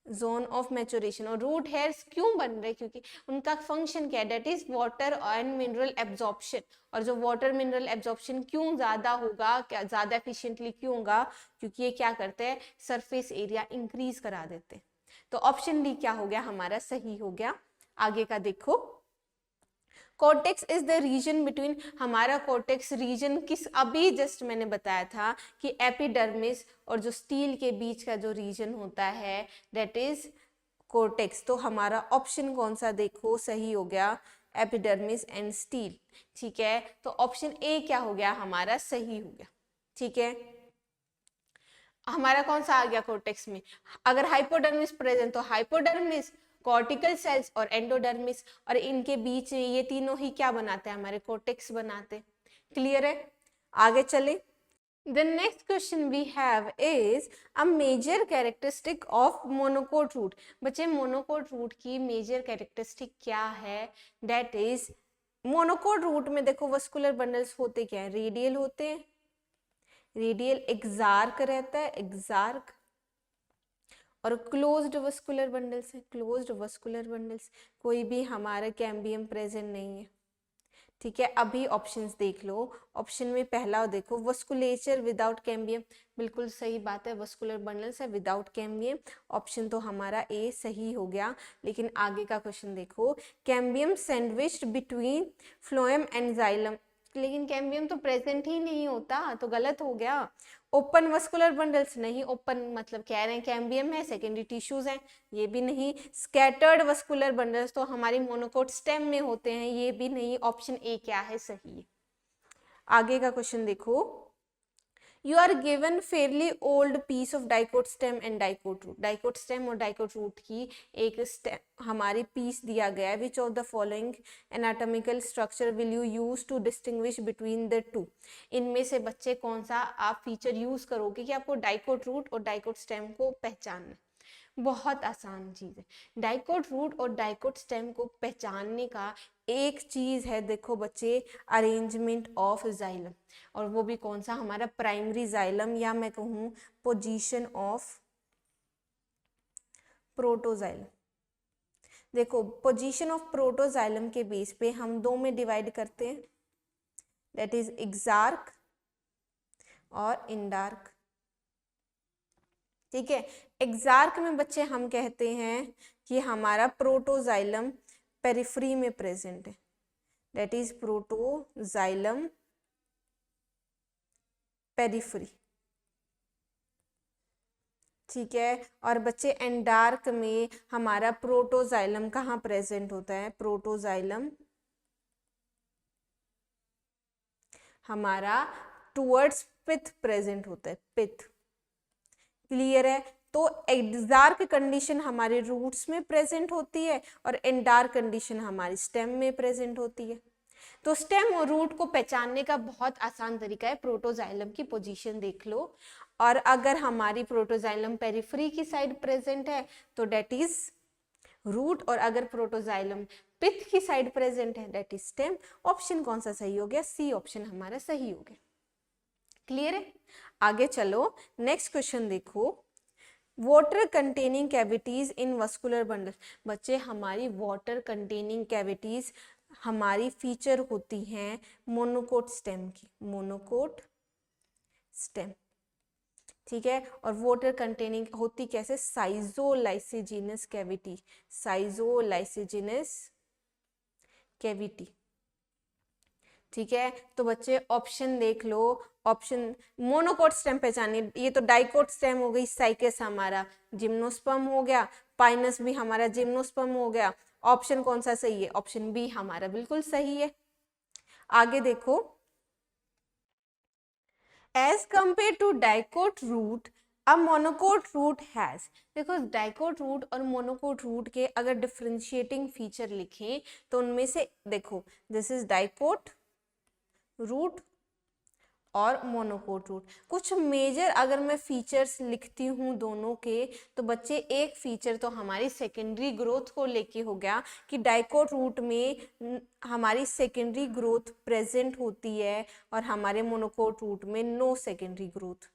zone of maturation. और रूट हेयर्स क्यों बन रहे हैं? क्योंकि उनका फंक्शन क्या है? That is water and mineral absorption. और जो वाटर मिनरल एब्जॉर्प्शन क्यों ज्यादा होगा, क्या ज्यादा एफिशिएंटली क्यों होगा? क्योंकि ये क्या करते हैं? सरफेस एरिया इंक्रीज करा देते हैं। तो ऑप्शन डी क्या हो गया? हमारा सही हो गया। आगे का देखो। Cortex is the region between, हमारा कॉर्टेक्स रीजन किस, अभी जस्ट मैंने बताया था कि एपिडर्मिस और जो स्टील के बीच का जो रीजन होता है दैट इज कॉर्टेक्स। तो हमारा ऑप्शन कौन सा देखो सही हो गया? Epidermis and steel. ठीक है, तो ऑप्शन ए क्या हो गया? हमारा सही हो गया। ठीक है, हमारा कौन सा आ गया कॉर्टेक्स में? अगर हाइपोडर्मिस प्रेजेंट तो हाइपोडर्मिस, कॉर्टिकल सेल्स और एंडोडर्मिस, और इनके बीच ये तीनों ही क्या बनाते हैं? हमारे कॉर्टेक्स बनाते। क्लियर है? आगे चले। The next question we have is a major characteristic of monocot root. बच्चे मोनोकोट रूट की मेजर कैरेक्टरिस्टिक क्या है? That is मोनोकोट रूट में देखो वस्कुलर बंडल्स होते क्या है? रेडियल होते हैं, रेडियल एक्सार्क रहता है, एक्सार्क, और क्लोज्ड वस्कुलर बंडल्स है, क्लोज्ड वस्कुलर बंडल्स। कोई भी हमारा कैम्बियम प्रेजेंट नहीं है। ठीक है, अभी ऑप्शंस देख लो। ऑप्शन में पहला देखो, वस्कुलेचर विदाउट कैम्बियम, बिल्कुल सही बात है, वस्कुलर बंडल्स है विदाउट कैम्बियम। ऑप्शन तो हमारा ए सही हो गया। लेकिन आगे का क्वेश्चन देखो, cambium sandwiched between phloem and xylem, लेकिन कैम्बियम तो प्रेजेंट ही नहीं होता, तो गलत हो गया। ओपन वस्कुलर बंडल्स नहीं, ओपन मतलब कह रहे हैं कैम्बियम है, सेकेंडरी टिश्यूज हैं, ये भी नहीं। स्कैटर्ड वस्कुलर बंडल्स तो हमारी मोनोकोट स्टेम में होते हैं, ये भी नहीं। ऑप्शन ए क्या है? सही है। आगे का क्वेश्चन देखो। You are given fairly old piece of dicot stem and dicot root. Dicot stem और डाइकोट रूट की एक हमारी पीस दिया गया है। Which of the following anatomical structure will you use to distinguish between the two. इनमें से बच्चे कौन सा आप फीचर यूज करोगे कि आपको डाइकोट रूट और डाइकोट स्टेम को पहचानना? बहुत आसान चीज है। डाइकोट रूट और डाइकोट स्टेम को पहचानने का एक चीज है, देखो बच्चे, अरेंजमेंट ऑफ जाइलम। और वो भी कौन सा? हमारा प्राइमरी जाइलम, या मैं कहूँ पोजीशन ऑफ प्रोटोजाइलम। देखो पोजीशन ऑफ प्रोटोजाइलम के बेस पे हम दो में डिवाइड करते हैं, दैट इज एक्सार्क और इंडार्क। ठीक है, एक्सार्क में बच्चे हम कहते हैं कि हमारा प्रोटोजाइलम पेरिफेरी में प्रेजेंट है, दैट इज प्रोटोजाइलम पेरिफेरी। ठीक है, और बच्चे एंडार्क में हमारा प्रोटोजाइलम कहाँ प्रेजेंट होता है? प्रोटोजाइलम हमारा टुवर्ड्स पिथ प्रेजेंट होता है, पिथ। क्लियर है? तो एक्सार्क कंडीशन हमारे रूट्स में प्रेजेंट होती है और एंडार्क कंडीशन हमारी स्टेम में प्रेजेंट होती है। तो स्टेम और रूट को पहचानने का बहुत आसान तरीका है, प्रोटोजाइलम की पोजीशन देख लो। और अगर हमारी प्रोटोजाइलम पेरिफेरी की साइड प्रेजेंट है तो डेट इज रूट, और अगर प्रोटोजाइलम पिथ की साइड प्रेजेंट है डेट इज स्टेम। ऑप्शन कौन सा सही हो गया? सी ऑप्शन हमारा सही हो गया। क्लियर है? आगे चलो, नेक्स्ट क्वेश्चन देखो। वाटर कंटेनिंग कैविटीज इन वस्कुलर बंडल। बच्चे, हमारी वाटर कंटेनिंग कैविटीज हमारी फीचर होती हैं मोनोकोट स्टेम की, मोनोकोट स्टेम, ठीक है। और वाटर कंटेनिंग होती कैसे? साइजोलाइसिजिनस कैविटी, साइजोलाइसिजिनस कैविटी, ठीक है। तो बच्चे ऑप्शन देख लो, ऑप्शन मोनोकोट स्टेम पहचानिए, ये तो डाइकोट स्टेम हो गई, साइकस हमारा जिम्नोस्पर्म हो गया, पाइनस भी हमारा जिम्नोस्पर्म हो गया। ऑप्शन कौन सा सही है? ऑप्शन बी हमारा बिल्कुल सही है। आगे देखो, as compare to dicot root a monocot root has. देखो, डाइकोट रूट और मोनोकोट रूट के अगर डिफरेंशिएटिंग फीचर लिखें तो उनमें से देखो, दिस इज डाइकोट रूट और मोनोकोट रूट। कुछ मेजर अगर मैं फीचर्स लिखती हूँ दोनों के, तो बच्चे एक फीचर तो हमारी सेकेंडरी ग्रोथ को लेके हो गया कि डाइकोट रूट में हमारी सेकेंडरी ग्रोथ प्रेजेंट होती है और हमारे मोनोकोट रूट में नो सेकेंडरी ग्रोथ,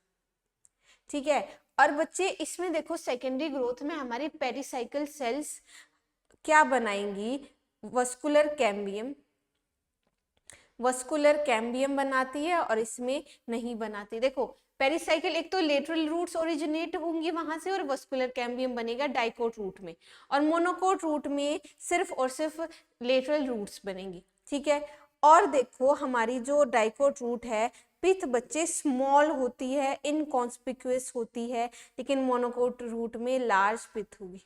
ठीक है। और बच्चे इसमें देखो, सेकेंडरी ग्रोथ में हमारी पेरिसाइकिल सेल्स क्या बनाएंगी? वस्कुलर कैम्बियम, वस्कुलर कैम्बियम बनाती है और इसमें नहीं बनाती। देखो, पेरिसाइकिल एक तो लेटरल रूट्स ओरिजिनेट होंगी वहां से और वस्कुलर कैम्बियम बनेगा डाइकोट रूट में, और मोनोकोट रूट में सिर्फ और सिर्फ लेटरल रूट्स बनेंगी, ठीक है। और देखो, हमारी जो डाइकोट रूट है, पिथ बच्चे स्मॉल होती है, इनकॉन्स्पिक्यूअस होती है, लेकिन मोनोकोट रूट में लार्ज पिथ होगी,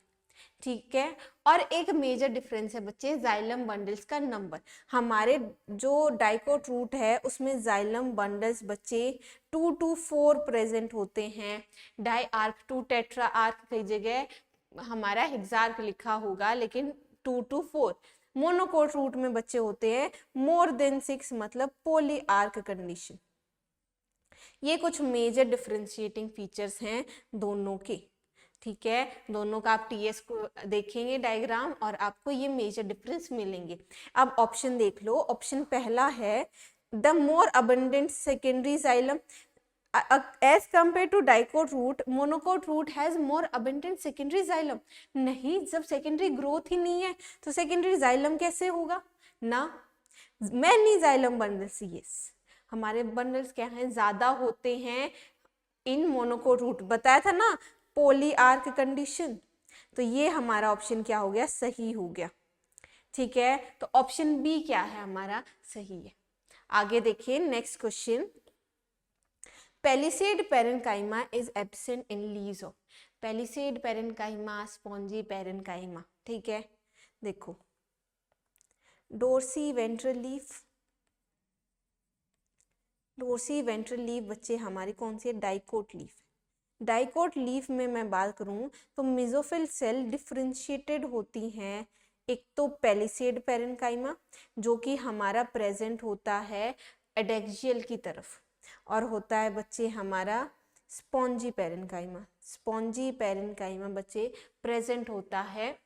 ठीक है। और एक मेजर डिफरेंस है बच्चे, जाइलम बंडल्स का नंबर। हमारे जो डाइकोट रूट है उसमें जाइलम बंडल्स बच्चे 2 to 4 प्रेजेंट होते हैं। Diarch to tetrarch कई जगह हमारा हेक्सार्क लिखा होगा, लेकिन 2 to 4। मोनोकोट रूट में बच्चे होते हैं मोर देन 6, मतलब पोली आर्क कंडीशन। ये कुछ मेजर डिफरेंशिएटिंग फीचर्स हैं दोनों के, ठीक है। दोनों का आप टीएस को देखेंगे डायग्राम और आपको ये मेजर डिफरेंस मिलेंगे। अब ऑप्शन देख लो, ऑप्शन पहला है the more abundant secondary xylem as compare to dicot root, monocot root has more abundant secondary xylem. नहीं, जब सेकेंडरी ग्रोथ ही नहीं है तो सेकेंडरी जाइलम कैसे होगा ना? मैनी जाइलम बंडल्स, यस, हमारे बंडल्स क्या हैं? ज्यादा होते हैं इन मोनोकोट रूट, बताया था ना, पोली आर्क कंडीशन। तो ये हमारा ऑप्शन क्या हो गया? सही हो गया, ठीक है। तो ऑप्शन बी क्या है हमारा? सही है। आगे देखिए, next question. Palisade parenchyma is absent in leaves of. Palisade parenchyma, spongy parenchyma, ठीक है। देखो, dorsi ventral leaf, dorsi ventral leaf बच्चे हमारी कौन सी है? Dicot leaf. डाइकोट लीफ में मैं बात करूं तो मेसोफिल सेल डिफरेंशिएटेड होती हैं। एक तो पेलिसेड पेरेन्काइमा जो कि हमारा प्रेजेंट होता है एडेक्सियल की तरफ, और होता है बच्चे हमारा स्पॉन्जी पेरेन्काइमा। स्पॉन्जी पेरेन्काइमा बच्चे प्रेजेंट होता है,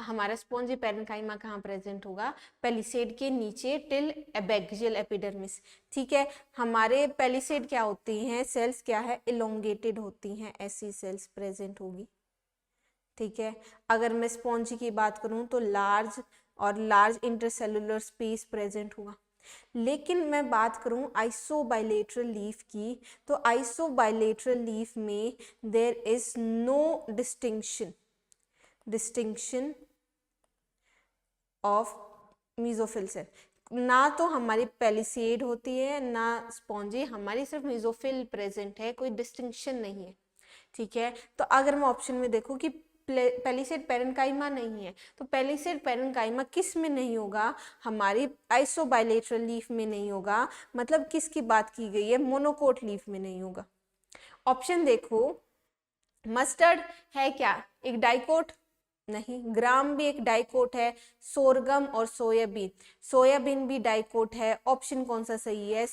हमारा स्पॉन्जी पेरेन्काइमा कहाँ प्रेजेंट होगा? पेलिसेड के नीचे टिल एबैक्सियल एपिडर्मिस, ठीक है। हमारे पेलिसेड क्या होती हैं? सेल्स क्या है? इलोंगेटेड होती हैं, ऐसी सेल्स प्रेजेंट होगी, ठीक है। अगर मैं स्पॉन्जी की बात करूं तो लार्ज और लार्ज इंटरसेलुलर स्पेस प्रेजेंट होगा। लेकिन मैं बात करूं आइसोबाइलेटरल लीफ की, तो आइसोबाइलेटरल लीफ में there is no distinction of mesophyll cell. ना तो हमारी पेलिसेड होती है ना स्पॉन्जी, हमारी सिर्फ मेसोफिल प्रेजेंट है, कोई डिस्टिंक्शन नहीं है, ठीक है। तो अगर मैं ऑप्शन में देखूं कि पेलिसेड पेरेन्काइमा नहीं है, तो पेलिसेड पेरेन्काइमा किस में नहीं होगा? हमारी आइसोबाइलेटरल लीफ में नहीं होगा, मतलब किसकी बात की गई है? मोनोकोट लीफ में नहीं होगा। ऑप्शन देखो, मस्टर्ड है क्या? एक डाइकोट? नहीं। ग्राम भी एक डाइकोट है। सोरगम और सोयाबीन, सोयाबीन भी डाइकोट है। ऑप्शन कौन सा सही है?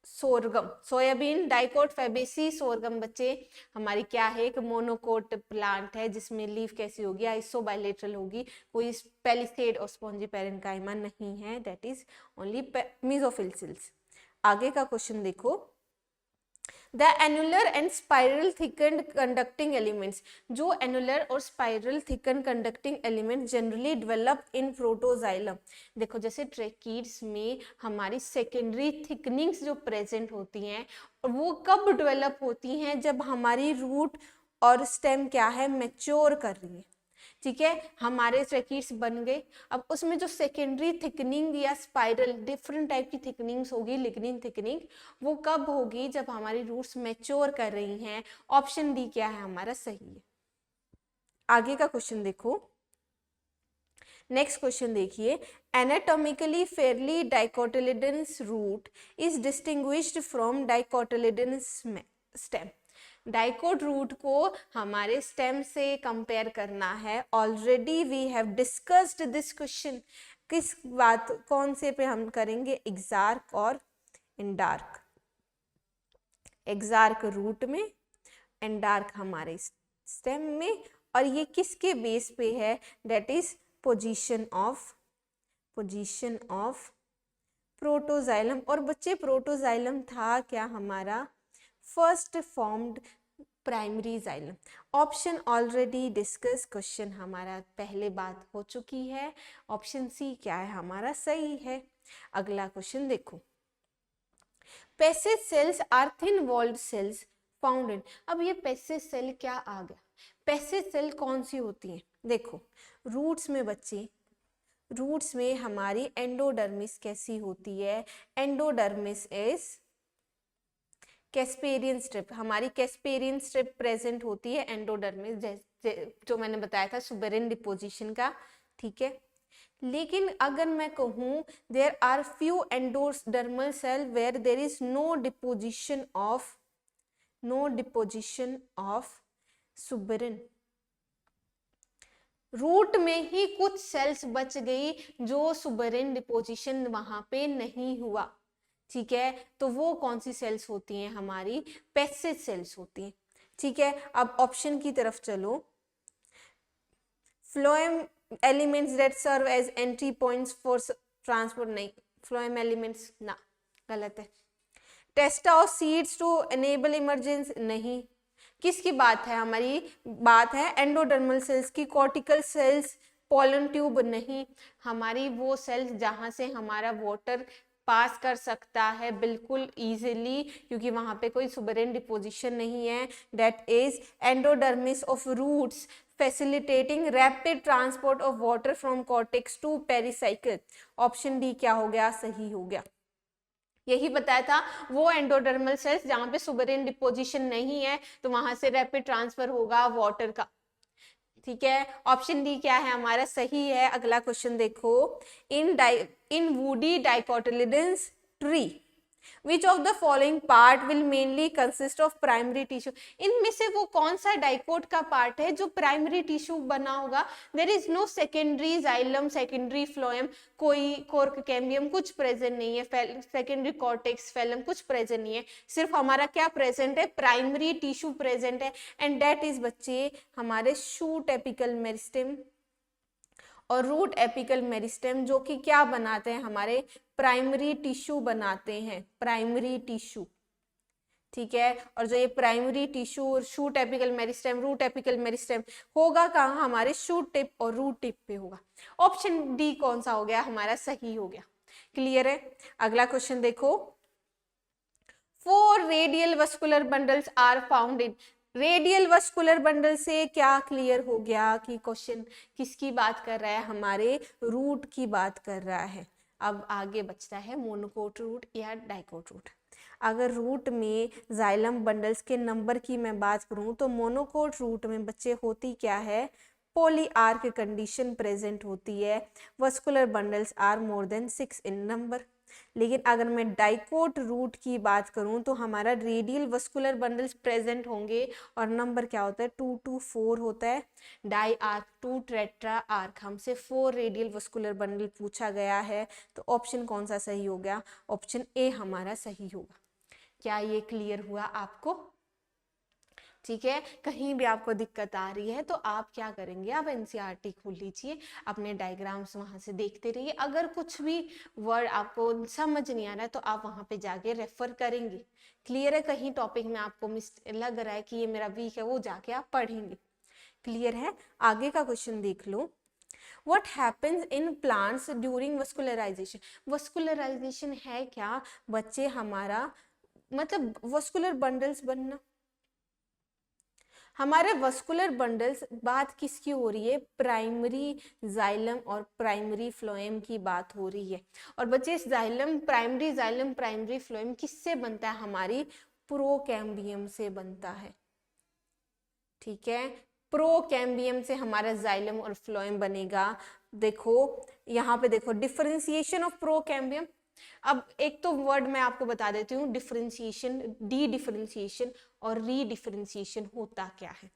Sorghum, soybean, dicot Fabaceae sorghum बच्चे हमारी क्या है, एक मोनोकोट प्लांट है जिसमें लीफ कैसी होगी, आइसोबाइलेटरल होगी, कोई पेलिसेड और स्पॉन्जी पैरेन्काइमा नहीं है, दैट इज ओनली मेसोफिल्स। आगे का क्वेश्चन देखो, the annular and spiral thickened conducting elements, जो एनुलर और spiral thicken conducting element generally develop in protoxylem. देखो जैसे ट्रेकीड्स में हमारी सेकेंडरी थिकनिंग्स जो प्रेजेंट होती हैं वो कब डेवलप होती हैं, जब हमारी रूट और स्टेम क्या है, मैच्योर कर रही है। ठीक है, हमारे ट्रेकीड्स बन गए, अब उसमें जो सेकेंडरी थिकनिंग या स्पाइरल डिफरेंट टाइप की थिकनिंग्स होगी, लिग्निन थिकनिंग, वो कब होगी, जब हमारी रूट्स मैच्योर कर रही हैं। ऑप्शन डी क्या है हमारा सही है। आगे का क्वेश्चन देखो, नेक्स्ट क्वेश्चन देखिए, anatomically fairly dicotyledonous root is distinguished from dicotyledonous stem. Dicot root को हमारे स्टेम से कंपेयर करना है। Already we have discussed this question. किस बात, कौन से पे हम करेंगे, एक्सार्क और एंडार्क। एक्सार्क रूट में, एंडार्क हमारे स्टेम में, और ये किसके बेस पे है, that is position of protoxylem. और बच्चे प्रोटोजाइलम था क्या हमारा, first formed primary xylem. Option already discuss, question हमारा पहले बात हो चुकी है। ऑप्शन सी क्या है हमारा सही है। अगला क्वेश्चन देखो, passage cells are thin walled cells found in. अब ये पैसेज सेल क्या आ गया, पैसेज सेल कौन सी होती है, देखो रूट्स में बच्चे, रूट्स में हमारी एंडोडर्मिस कैसी होती है, एंडोडर्मिस इज कैस्पेरियन स्ट्रिप, हमारी कैस्पेरियन स्ट्रिप प्रेजेंट होती है एंडोडर्मिस, जो मैंने बताया था सुबेरिन डिपोजिशन का। ठीक है, लेकिन अगर मैं कहूँ there are few endodermal cell where there is no deposition of suberin, root में ही कुछ सेल्स बच गई जो सुबेरिन डिपोजिशन वहां पे नहीं हुआ। ठीक है, तो वो कौन सी सेल्स होती हैं, हमारी पैसेज सेल्स होती हैं। ठीक है, अब ऑप्शन की तरफ चलो, phloem elements that serve as entry points for transport, नहीं, फ्लोएम एलिमेंट्स ना, गलत है। Testa of seeds to enable emergence, नहीं। किसकी बात है, हमारी बात है एंडोडर्मल सेल्स की। कॉर्टिकल सेल्स, पोलन ट्यूब, नहीं। हमारी वो सेल्स जहां से हमारा वाटर पास कर सकता है बिल्कुल इजीली, क्योंकि वहां पे कोई सुबेरिन डिपोजिशन नहीं है, that is endodermis of roots facilitating rapid transport of water from cortex to pericycle. Option D क्या हो गया, सही हो गया। यही बताया था, वो एंडोडर्मल सेल्स जहां पे सुबेरिन डिपोजिशन नहीं है तो वहां से रैपिड ट्रांसफर होगा वाटर का। ठीक है, ऑप्शन डी क्या है हमारा सही है। अगला क्वेश्चन देखो, in woody dicotyledons tree which of the following part will mainly consist of primary tissue. इनमें से वो कौन सा डाइकोट का पार्ट है जो प्राइमरी टिश्यू बना होगा। There is no secondary xylem, secondary phloem, कोई कोर्क कैम्बियम कुछ प्रेजेंट नहीं है, सेकेंडरी कॉर्टेक्स फैलम कुछ प्रेजेंट नहीं है, सिर्फ हमारा क्या प्रेजेंट है, प्राइमरी टिश्यू प्रेजेंट है, एंड दैट इज बच्चे हमारे शूट एपिकल मेरिस्टेम और रूट एपिकल मेरिस्टेम, जो कि क्या बनाते हैं, हमारे प्राइमरी टिश्यू बनाते हैं, प्राइमरी टिश्यू। ठीक है, और जो ये primary tissue, shoot apical meristem, root apical meristem होगा कहाँ, हमारे शूट टिप और रूट टिप पे होगा। ऑप्शन डी कौन सा हो गया हमारा सही हो गया। क्लियर है। अगला क्वेश्चन देखो, 4 radial vascular bundles are found in. Radial vascular bundle से क्या क्लियर हो गया कि क्वेश्चन किसकी बात कर रहा है, हमारे रूट की बात कर रहा है। अब आगे बचता है मोनोकोट रूट या डाइकोट रूट। अगर रूट में जाइलम बंडल्स के नंबर की मैं बात करूं तो मोनोकोट रूट में बच्चे होती क्या है, पॉली आर्क कंडीशन प्रेजेंट होती है, vascular bundles are more than 6 in number. लेकिन अगर मैं डाइकोट रूट की बात करूं तो हमारा रेडियल वस्कुलर बंडल्स प्रेजेंट होंगे और नंबर क्या होता है, 2 to 4 होता है। डाई आर्क 2 टेट्रा आर्क, हमसे 4 रेडियल वस्कुलर बंडल पूछा गया है, तो ऑप्शन कौन सा सही हो गया, ऑप्शन ए हमारा सही होगा। क्या ये क्लियर हुआ आपको? ठीक है, कहीं भी आपको दिक्कत आ रही है तो आप क्या करेंगे, आप एनसीईआरटी खोल लीजिए, अपने डायग्राम्स वहां से देखते रहिए। अगर कुछ भी वर्ड आपको समझ नहीं आ रहा है तो आप वहां पे जाके रेफर करेंगे। क्लियर है? कहीं टॉपिक में आपको मिस लग रहा है कि ये मेरा वीक है, वो जाके आप पढ़ेंगे। क्लियर है? आगे का क्वेश्चन देख लो। What happens in plants during vascularization? Vascularization है क्या बच्चे हमारा, मतलब वस्कुलर बंडल्स बनना। हमारे वस्कुलर बंडल्स, बात किसकी हो रही है? प्राइमरी जाइलम और प्राइमरी फ्लोएम की बात हो रही है। और बच्चे जाइलम प्राइमरी फ्लोएम किससे बनता है? हमारी प्रोकैम्बियम से बनता है। ठीक है, प्रोकैम्बियम से हमारा जाइलम और फ्लोएम बनेगा। देखो यहाँ पे देखो, डिफरेंशिएशन ऑफ प्रोकैम्बियम। अब एक तो वर्ड मैं आपको बता देती हूँ, डिफरेंशिएशन, डी डिफरेंशिएशन और री डिफरेंशिएशन होता क्या है।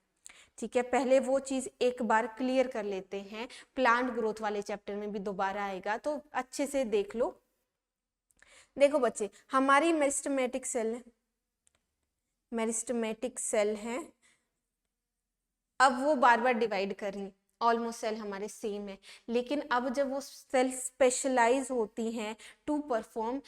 ठीक है, पहले वो चीज एक बार क्लियर कर लेते हैं, प्लांट ग्रोथ वाले चैप्टर में भी दोबारा आएगा तो अच्छे से देख लो। देखो बच्चे, हमारी मेरिस्टेमेटिक सेल है, मेरिस्टेमेटिक सेल है, अब वो बार बार डिवाइड कर रही, ऑलमोस्ट सेल हमारे सेम है, लेकिन अब जब वो सेल स्पेशलाइज होती हैं टू परफॉर्म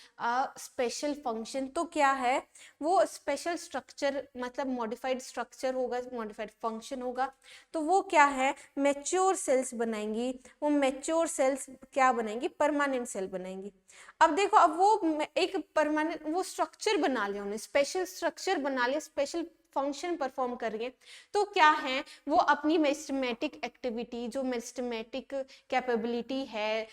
स्पेशल फंक्शन, तो क्या है, वो स्पेशल स्ट्रक्चर, मतलब मॉडिफाइड स्ट्रक्चर होगा, मॉडिफाइड फंक्शन होगा। तो वो क्या है, मैच्योर सेल्स बनाएंगी। वो मैच्योर सेल्स क्या बनाएंगी? परमानेंट सेल बनाएंगी। अब देखो, अब वो एक परमानेंट वो स्ट्रक्चर बना लिया, उन्हें स्पेशल स्ट्रक्चर बना लिया, स्पेशल फंक्शन परफॉर्म कर रही है, तो क्या है, वो अपनी मेरिस्टेमेटिक एक्टिविटी, जो मेरिस्टेमेटिक कैपेबिलिटी है,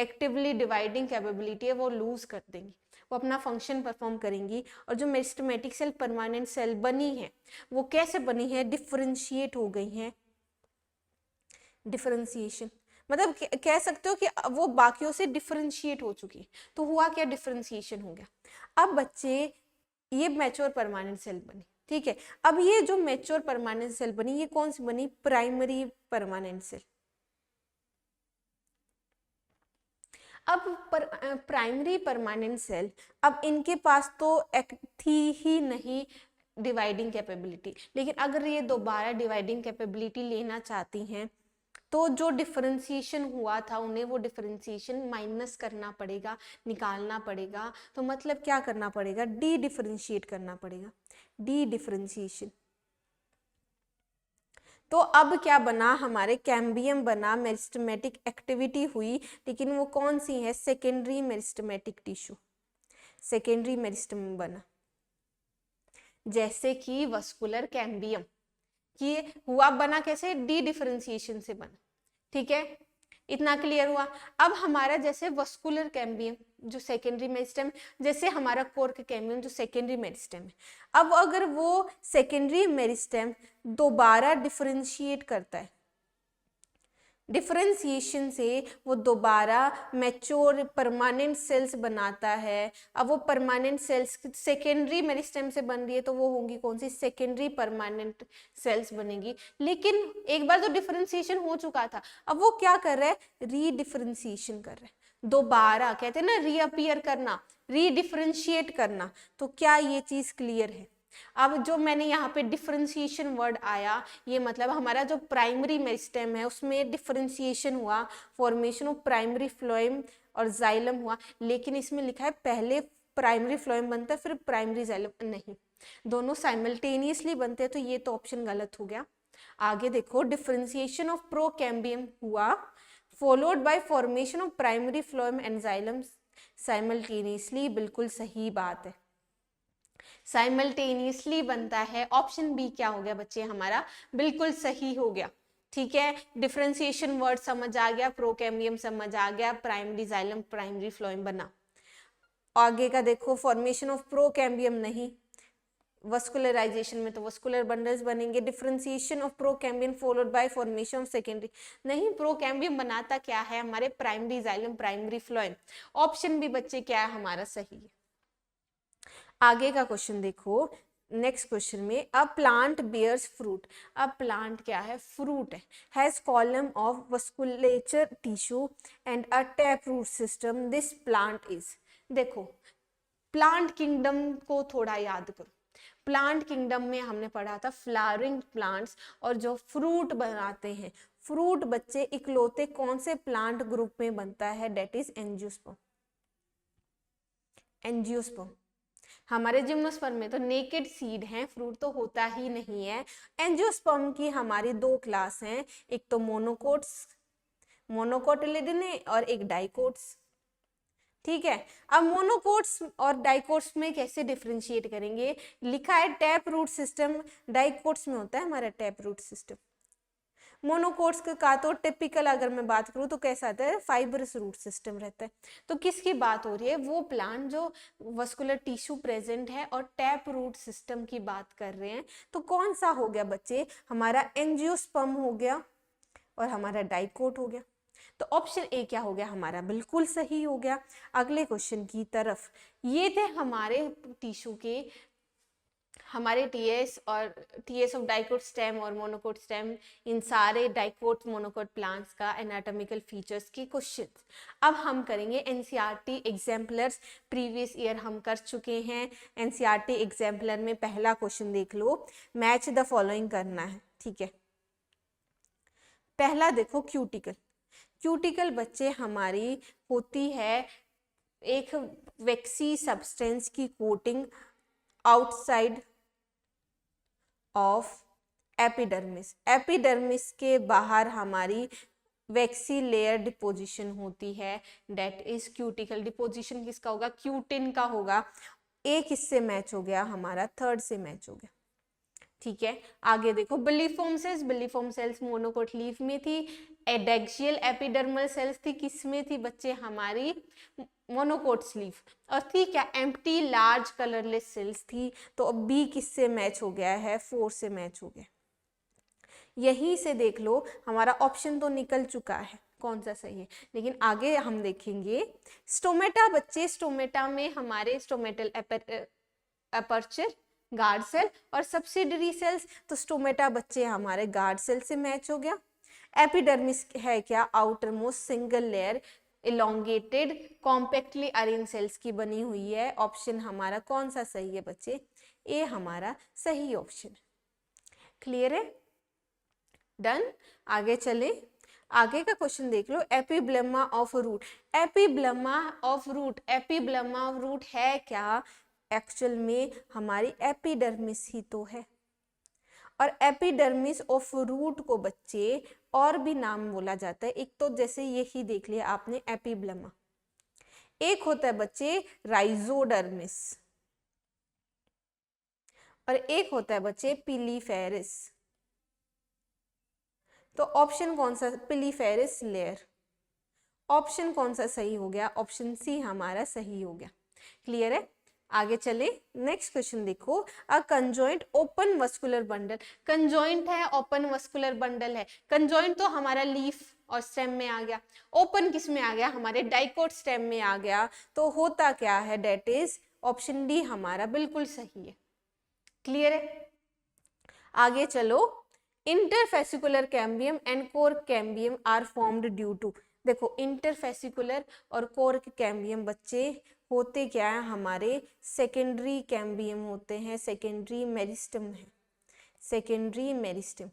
एक्टिवली डिवाइडिंग कैपेबिलिटी है, वो लूज कर देंगी, वो अपना फंक्शन परफॉर्म करेंगी। और जो मेरिस्टेमेटिक सेल परमानेंट सेल बनी है, वो कैसे बनी है? डिफरेंशिएट हो गई है। डिफरेंशिएशन मतलब कह सकते हो कि वो बाकियों से डिफरेंशिएट हो चुकी है। तो हुआ क्या? डिफरेंशिएशन हो गया। अब बच्चे, ये मैच्योर परमानेंट सेल बनी, ठीक है। अब ये जो मैच्योर परमानेंट सेल बनी, ये कौन सी बनी? Primary permanent cell. अब प्राइमरी परमानेंट सेल, अब इनके पास तो थी ही नहीं डिवाइडिंग कैपेबिलिटी, लेकिन अगर ये दोबारा डिवाइडिंग कैपेबिलिटी लेना चाहती हैं तो जो डिफरेंशिएशन हुआ था उन्हें वो डिफरेंशिएशन माइनस करना पड़ेगा, निकालना पड़ेगा। तो मतलब क्या करना पड़ेगा? डी डिफरेंशिएट करना पड़ेगा, डी डिफरेंशिएशन। तो अब क्या बना? हमारे कैम्बियम बना, मेरिस्टेमेटिक एक्टिविटी हुई, लेकिन वो कौन सी है? Secondary meristematic tissue, secondary meristem बना। जैसे कि वस्कुलर कैम्बियम, कि हुआ बना कैसे? डी डिफरेंशिएशन से बना। ठीक है, इतना क्लियर हुआ। अब हमारा जैसे वस्कुलर कैम्बियम जो सेकेंडरी मेरिस्टेम, जैसे हमारा कोर्क कैम्बियम जो सेकेंडरी मेरिस्टेम है, अब अगर वो सेकेंडरी मेरिस्टेम दोबारा डिफरेंशिएट करता है, डिफरेंशिएशन से वो दोबारा मैच्योर परमानेंट सेल्स बनाता है। अब वो परमानेंट सेल्स सेकेंडरी मेरिस्टेम से बन रही है, तो वो होंगी कौन सी? सेकेंडरी परमानेंट सेल्स बनेगी। लेकिन एक बार तो डिफरेंशिएशन हो चुका था, अब वो क्या कर रहा है? रीडिफरेंशिएशन कर रहा है, दोबारा, कहते हैं ना रीअपीयर करना, रीडिफरेंशिएट करना। तो क्या ये चीज क्लियर है? अब जो मैंने यहाँ पे डिफरेंशिएशन वर्ड आया, ये मतलब हमारा जो प्राइमरी मेरिस्टेम है उसमें डिफरेंशिएशन हुआ, फॉर्मेशन ऑफ प्राइमरी फ्लोएम और जाइलम हुआ, लेकिन इसमें लिखा है पहले प्राइमरी फ्लोएम बनता है फिर प्राइमरी जाइलम, नहीं, दोनों साइमल्टेनियसली बनते हैं, तो ये तो ऑप्शन गलत हो गया। आगे देखो, डिफरेंशिएशन ऑफ प्रोकैम्बियम हुआ followed by formation of primary phloem and xylem simultaneously, बिल्कुल सही बात है, साइमल्टेनियसली बनता है। ऑप्शन बी क्या हो गया बच्चे हमारा? बिल्कुल सही हो गया। ठीक है, डिफरेंशिएशन वर्ड समझ आ गया, प्रोकैम्बियम समझ आ गया, प्राइमरी जाइलम प्राइमरी फ्लोएम बना। आगे का देखो, फॉर्मेशन ऑफ प्रोकैम्बियम नहीं, वस्कुलराइजेशन में तो वस्कुलर बंडल्स बनेंगे। Differentiation of procambium followed by formation of secondary, नहीं, प्रोकैम्बियम बनाता क्या है? हमारे primary xylem primary phloem. Option B बच्चे क्या है हमारा? सही है। आगे का क्वेश्चन देखो, नेक्स्ट क्वेश्चन में, अ प्लांट बियर्स फ्रूट। अब प्लांट क्या है? फ्रूट है, has column of vasculature tissue and a tap root system, this plant is. देखो, प्लांट किंगडम को थोड़ा याद करो। प्लांट किंगडम में हमने पढ़ा था फ्लावरिंग प्लांट्स और जो फ्रूट बनाते हैं, फ्रूट बच्चे इकलौते कौन से प्लांट ग्रुप में बनता है, डेट इज एंजियोस्पर्म। एंजियोस्पर्म। हमारे जिम्नोस्पर्म में तो नेकेड सीड है, फ्रूट तो होता ही नहीं है। एंजियोस्पर्म की हमारी दो क्लास हैं, एक तो मोनोकोट्स, मोनोकोटिलिडने, और एक डाइकोट्स। ठीक है, अब मोनोकोट्स और डाइकोट्स में कैसे डिफरेंशिएट करेंगे, लिखा है टैप रूट सिस्टम, डाइकोट्स में होता है हमारा टैप रूट सिस्टम। मोनोकोट्स का तो टिपिकल अगर मैं बात करूं तो कैसा आता है, फाइब्रस रूट सिस्टम रहता है। तो किसकी बात हो रही है, वो प्लांट जो वस्कुलर टिश्यू प्रेजेंट है और टैप रूट सिस्टम की बात कर रहे हैं। तो कौन सा हो गया बच्चे, हमारा एंजियोस्पर्म हो गया और हमारा डाइकोट हो गया। तो ऑप्शन ए क्या हो गया हमारा, बिल्कुल सही हो गया। अगले क्वेश्चन की तरफ, ये थे हमारे टिश्यू के, हमारे टीएस और टीएस ऑफ डाइकोट स्टेम और मोनोकोट स्टेम, इन सारे डाइकोट मोनोकोट प्लांट्स का एनाटॉमिकल फीचर्स के क्वेश्चंस। अब हम करेंगे एनसीईआरटी एग्जाम्पलर्स, प्रीवियस ईयर हम कर चुके हैं। एनसीईआरटी एग्जाम्पलर में पहला क्वेश्चन देख लो, मैच द फॉलोइंग करना है। ठीक है, पहला देखो क्यूटिकल। क्यूटिकल बच्चे हमारी होती है एक वैक्सी सब्सटेंस की coating outside of epidermis. Epidermis के बाहर हमारी वैक्सी लेयर डिपोजिशन होती है, डेट इज क्यूटिकल। डिपोजिशन किसका होगा, क्यूटिन का होगा। एक इससे मैच हो गया हमारा, थर्ड से मैच हो गया। ठीक है, आगे देखो बिलिफॉर्म सेल्स। बिलिफॉर्म सेल्स मोनोकोट लीफ में थी। एडेक्सियल एपिडर्मल सेल्स थी, किस में थी बच्चे, हमारी मोनोकोट लीफ। और थी क्या, एम्प्टी लार्ज कलरलेस सेल्स थी। तो अब बी किससे मैच हो गया है, 4 से मैच हो गया। यहीं से देख लो हमारा ऑप्शन तो निकल चुका है कौन सा सही है, लेकिन आगे हम देखेंगे स्टोमेटा बच्चे। स्टोमेटा में हमारे स्टोमेटल अपर्चर, गार्ड सेल और सब्सिडरी सेल्स। तो स्टोमेटा बच्चे हमारे गार्ड सेल से मैच हो गया। एपिडर्मिस है क्या, outermost single layer elongated compactly arrange cells की बनी हुई है। ऑप्शन हमारा कौन सा सही है बच्चे, ए हमारा सही ऑप्शन है। क्लियर है, डन। आगे चले, आगे का क्वेश्चन देख लो, epiblema of root. Epiblema of root, epiblema of root है क्या, एक्चुअल में हमारी एपिडर्मिस ही तो है। और एपिडर्मिस ऑफ रूट को बच्चे और भी नाम बोला जाता है, एक तो जैसे यही देख लिया आपने एपिब्लेमा, एक होता है बच्चे राइजोडर्मिस, और एक होता है बच्चे पिलीफेरिस। तो ऑप्शन कौन सा, पिलीफेरिस लेयर। ऑप्शन कौन सा सही हो गया, ऑप्शन सी हमारा सही हो गया। क्लियर है, आगे चले, नेक्स्ट क्वेश्चन देखो, a conjoint open vascular bundle. Conjoint है, ओपन वस्कुलर बंडल है। कंजॉइंट तो हमारा लीफ और स्टेम में आ गया, ओपन किस में आ गया, हमारे डाइकोट स्टेम में आ गया। तो होता क्या है, डेट इज ऑप्शन डी हमारा बिल्कुल सही है। क्लियर है, आगे चलो, interfascicular cambium and cork cambium are formed due to. देखो इंटरफेसिकुलर और कोर कैम्बियम बच्चे होते क्या है, हमारे सेकेंडरी कैम्बियम होते हैं, सेकेंडरी मेरिस्टम है, सेकेंडरी मेरिस्टम।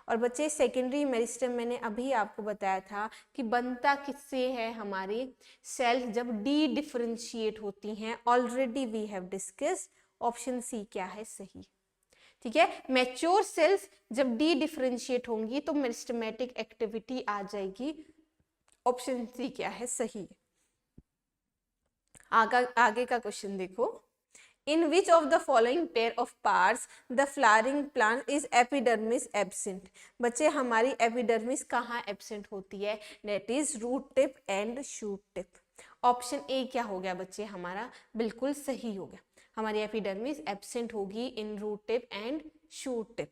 और बच्चे सेकेंडरी मेरिस्टम मैंने अभी आपको बताया था कि बनता किससे है, हमारी सेल्स जब डी डिफरेंशिएट होती हैं, already we have discussed. Option C क्या है सही। ठीक है, मैच्योर सेल्स जब डी डिफरेंशिएट होंगी तो मेरिस्टेमेटिक एक्टिविटी आ जाएगी। ऑप्शन सी क्या है सही। आगे का क्वेश्चन देखो, in which of the following pair of parts the flowering plant is epidermis absent. बच्चे हमारी एपिडर्मिस कहाँ एब्सेंट होती है, that is root tip and shoot tip. Option A क्या हो गया बच्चे हमारा, बिल्कुल सही हो गया। हमारी एपिडर्मिस एब्सेंट होगी in root tip and shoot tip.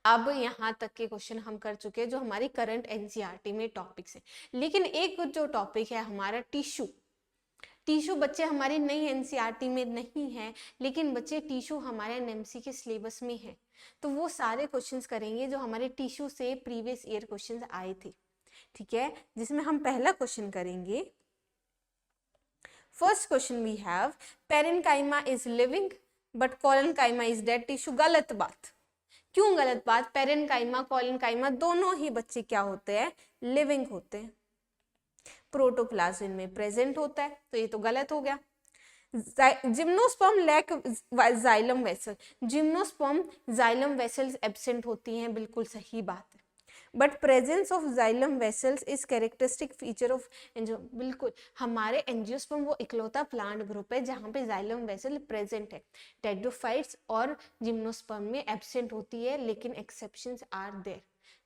अब यहाँ तक के क्वेश्चन हम कर चुके हैं जो हमारी करंट एनसीईआरटी में टॉपिक्स हैं, लेकिन एक जो टॉपिक है हमारा टिश्यू। टिश्यू बच्चे हमारी नई एनसीईआरटी में नहीं है, लेकिन बच्चे टिश्यू हमारे एनएमसी के सिलेबस में है। तो वो सारे क्वेश्चंस करेंगे जो हमारे टिश्यू से प्रीवियस ईयर क्वेश्चंस आए थे। ठीक है, जिसमें हम पहला क्वेश्चन करेंगे, first question we have parenchyma is living but collenchyma is dead tissue. गलत बात। क्यों गलत बात? पेरेन्काइमा कोलेनकाइमा दोनों ही बच्चे क्या होते हैं? लिविंग होते हैं, प्रोटोप्लाज्म में प्रेजेंट होता है, तो ये तो गलत हो गया। Gymnosperm lack xylem vessel, gymnosperm xylem vessels absent होती हैं, बिल्कुल सही बात है। But presence of xylem vessels is characteristic feature of angio, बिल्कुल हमारे एंजियोस्पर्म वो इकलौता प्लांट ग्रुप है जहाँ पे जाइलम वेसल प्रेजेंट है। टेरिडोफाइट्स और जिम्नोस्पर्म में एब्सेंट होती है, लेकिन exceptions are there.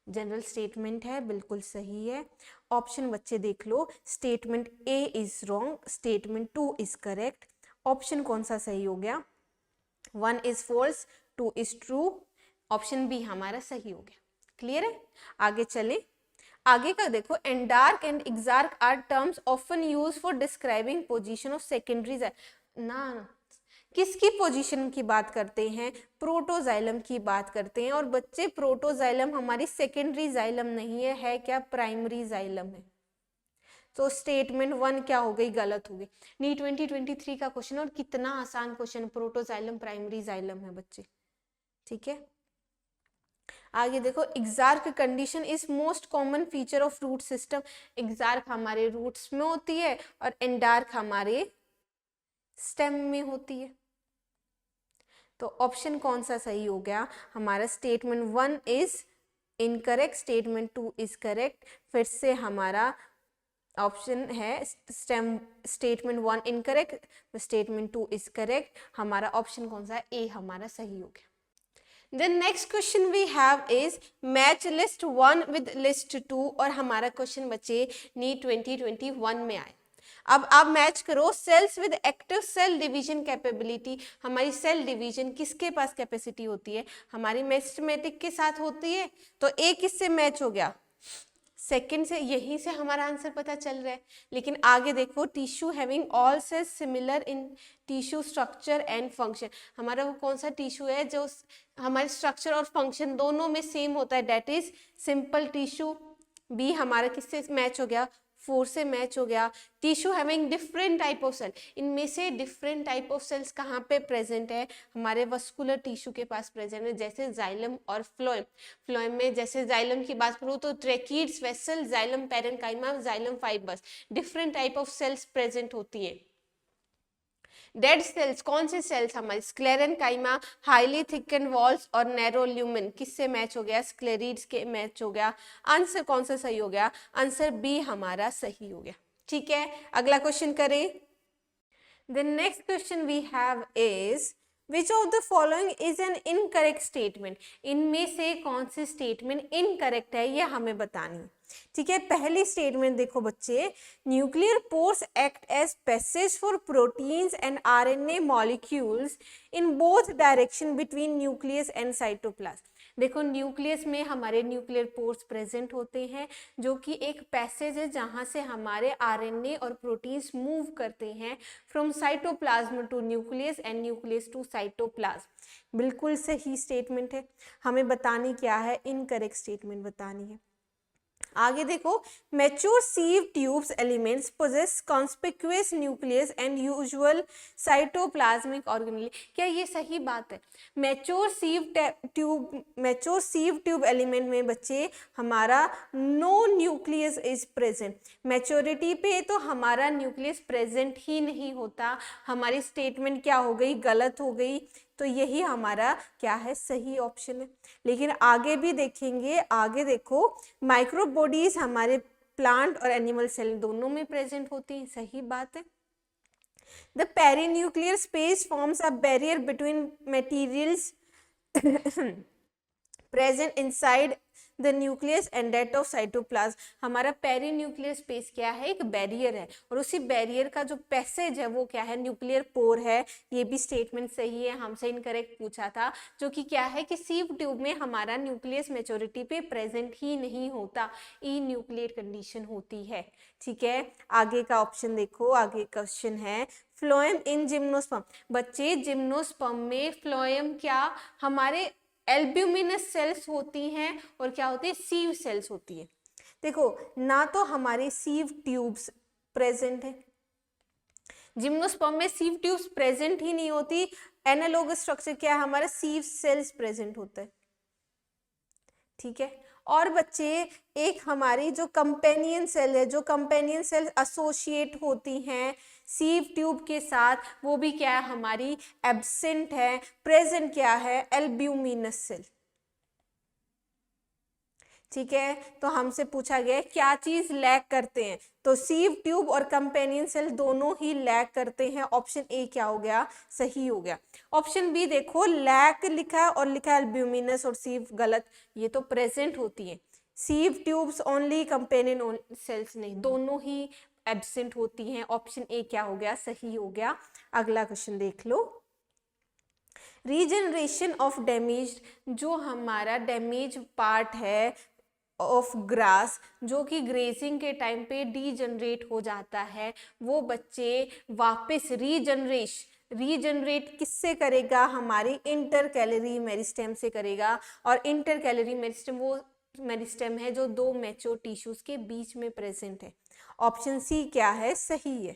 General statement है, बिल्कुल सही है। ऑप्शन बच्चे देख लो, statement A is wrong, statement 2 is correct. Option कौन सा सही हो गया? 1 is false, 2 is true, option B हमारा सही हो गया। क्लियर है? आगे चलें। आगे का देखो, endarch and exarch are terms often used for describing position of secondary ना, किसकी पोजीशन की बात करते हैं? प्रोटोजाइलम की बात करते हैं। और बच्चे प्रोटोजाइलम हमारी सेकेंडरी जाइलम नहीं है क्या? प्राइमरी जाइलम है। तो स्टेटमेंट 1 क्या हो गई? गलत हो गई। नीट 2023 का क्वेश्चन, और कितना आसान क्वेश्चन, प्रोटोजाइलम प्राइमरी जाइलम है बच्चे, ठीक है। आगे देखो, exarch condition is most common feature of root system. Exarch हमारे रूट्स में होती है और एंडार्क हमारे स्टेम में होती है। तो ऑप्शन कौन सा सही हो गया हमारा? Statement 1 is incorrect, statement 2 is correct. फिर से हमारा ऑप्शन है statement 1 incorrect, statement 2 is correct. हमारा ऑप्शन कौन सा है? ए हमारा सही हो गया। The next question we have is match list 1 with list 2, और हमारा क्वेश्चन बच्चे नीट 2021 में आए। अब आप मैच करो cells with active cell division capability. हमारी सेल डिवीजन किसके पास कैपेसिटी होती है? हमारी मेरिस्टेमेटिक के साथ होती है। तो ए किससे मैच हो गया? सेकंड से। यहीं से हमारा आंसर पता चल रहा है। लेकिन आगे देखो, tissue having all cells similar in tissue structure and function. हमारा वो कौन सा टिश्यू है जो हमारे स्ट्रक्चर और फंक्शन दोनों में सेम होता है? That is simple tissue. B हमारा किससे मैच हो गया? 4 से मैच हो गया। Tissue having different type of cell, इनमें से डिफरेंट टाइप ऑफ सेल्स कहाँ पे प्रेजेंट है? हमारे वस्कुलर टिश्यू के पास प्रेजेंट है, जैसे जाइलम और फ्लोएम। फ्लोएम में जैसे जाइलम की बात करूँ तो tracheids, vessel, xylem parenchyma, xylem fibres, different type of cells present होती है। डेड सेल्स कौन से सेल्स? हमारे स्क्लेरेन्काइमा, हाईली थिकन वॉल्स और नैरो ल्यूमेन। किससे मैच हो गया? स्क्लेरिड्स के मैच हो गया। आंसर कौन सा सही हो गया? आंसर बी हमारा सही हो गया। ठीक है, अगला क्वेश्चन करें। The next question we have is which of the following is an incorrect statement. इनमें से कौन सी स्टेटमेंट इनकरेक्ट है, ये हमें बतानी है। ठीक है, पहली स्टेटमेंट देखो बच्चे, nuclear pores act as passage for proteins and RNA molecules in both direction between nucleus and cytoplasm. देखो, न्यूक्लियस में हमारे न्यूक्लियर पोर्स प्रेजेंट होते हैं, जो कि एक पैसेज है जहां से हमारे आरएनए और प्रोटीन्स मूव करते हैं from cytoplasm to nucleus and nucleus to cytoplasm. बिल्कुल सही स्टेटमेंट है। हमें बतानी क्या है? इनकरेक्ट स्टेटमेंट बतानी है। आगे देखो, mature sieve tubes elements possess conspicuous nucleus and usual cytoplasmic organelle. क्या ये सही बात है? मैच्योर सीव ट्यूब एलिमेंट में बच्चे हमारा no nucleus is present. Maturity पे तो हमारा न्यूक्लियस प्रेजेंट ही नहीं होता। हमारी स्टेटमेंट क्या हो गई? गलत हो गई। तो यही हमारा क्या है? सही ऑप्शन है। लेकिन आगे भी देखेंगे। आगे देखो, माइक्रो बॉडीज हमारे प्लांट और एनिमल सेल दोनों में प्रेजेंट होती हैं। सही बात है। The perinuclear space forms a barrier between materials present inside the nucleus and that of cytoplasm. हमारा पेरीन्यूक्लियर स्पेस क्या है? एक बैरियर है, और उसी बैरियर का जो पैसेज है वो क्या है? न्यूक्लियर पोर है। ये भी स्टेटमेंट सही है। हमसे इनकरेक्ट पूछा था, जो कि क्या है कि सीव ट्यूब में हमारा न्यूक्लियस मैच्योरिटी पे प्रेजेंट ही नहीं होता, ई न्यूक्लियर कंडीशन होती है। ठीक है, आगे का ऑप्शन देखो। आगे क्वेश्चन है फ्लोएम इन जिम्नोस्पर्म। बच्चे, जिम्नोस्पर्म में फ्लोएम क्या हमारे एल्ब्यूमिनस सेल्स होती हैं, और क्या होती है? सीव सेल्स होती है। देखो, ना तो हमारी सीव ट्यूब्स प्रेजेंट है, जिम्नोस्पर्म में सीव ट्यूब्स प्रेजेंट ही नहीं होती। एनालॉगस स्ट्रक्चर क्या है हमारा, सीव सेल्स प्रेजेंट होता है, ठीक है। और बच्चे एक हमारी जो कंपेनियन सेल है, जो कंपेनियन सेल एसोसिएट होती हैं सीव ट्यूब के साथ, वो भी क्या है हमारी एब्सेंट है। प्रेजेंट क्या है, एल्ब्यूमिनस सेल, ठीक है। तो हमसे पूछा गया क्या चीज लैक करते हैं, तो सीव ट्यूब और कंपेनियन सेल दोनों ही लैक करते हैं। ऑप्शन ए क्या हो गया, सही हो गया। ऑप्शन बी देखो, लैक लिखा है और लिखा है एल्ब्यूमिनस और सीव, गलत। ये तो प्रेजेंट होती है, sieve tubes only, companion cells नहीं, दोनों ही एब्सेंट होती हैं। ऑप्शन ए क्या हो गया, सही हो गया। अगला क्वेश्चन देख लो। रीजनरेशन ऑफ डैमेज, जो हमारा डैमेज पार्ट है ऑफ ग्रास, जो कि ग्रेजिंग के टाइम पे डीजनरेट हो जाता है, वो बच्चे वापस रीजनरेट किससे करेगा, हमारी इंटर कैलरी मेरिस्टेम से करेगा। और इंटर कैलरी मेरिस्टेम वो मेरिस्टेम है जो दो मैच्योर टिश्यूज के बीच में प्रेजेंट है। ऑप्शन सी क्या है, सही है।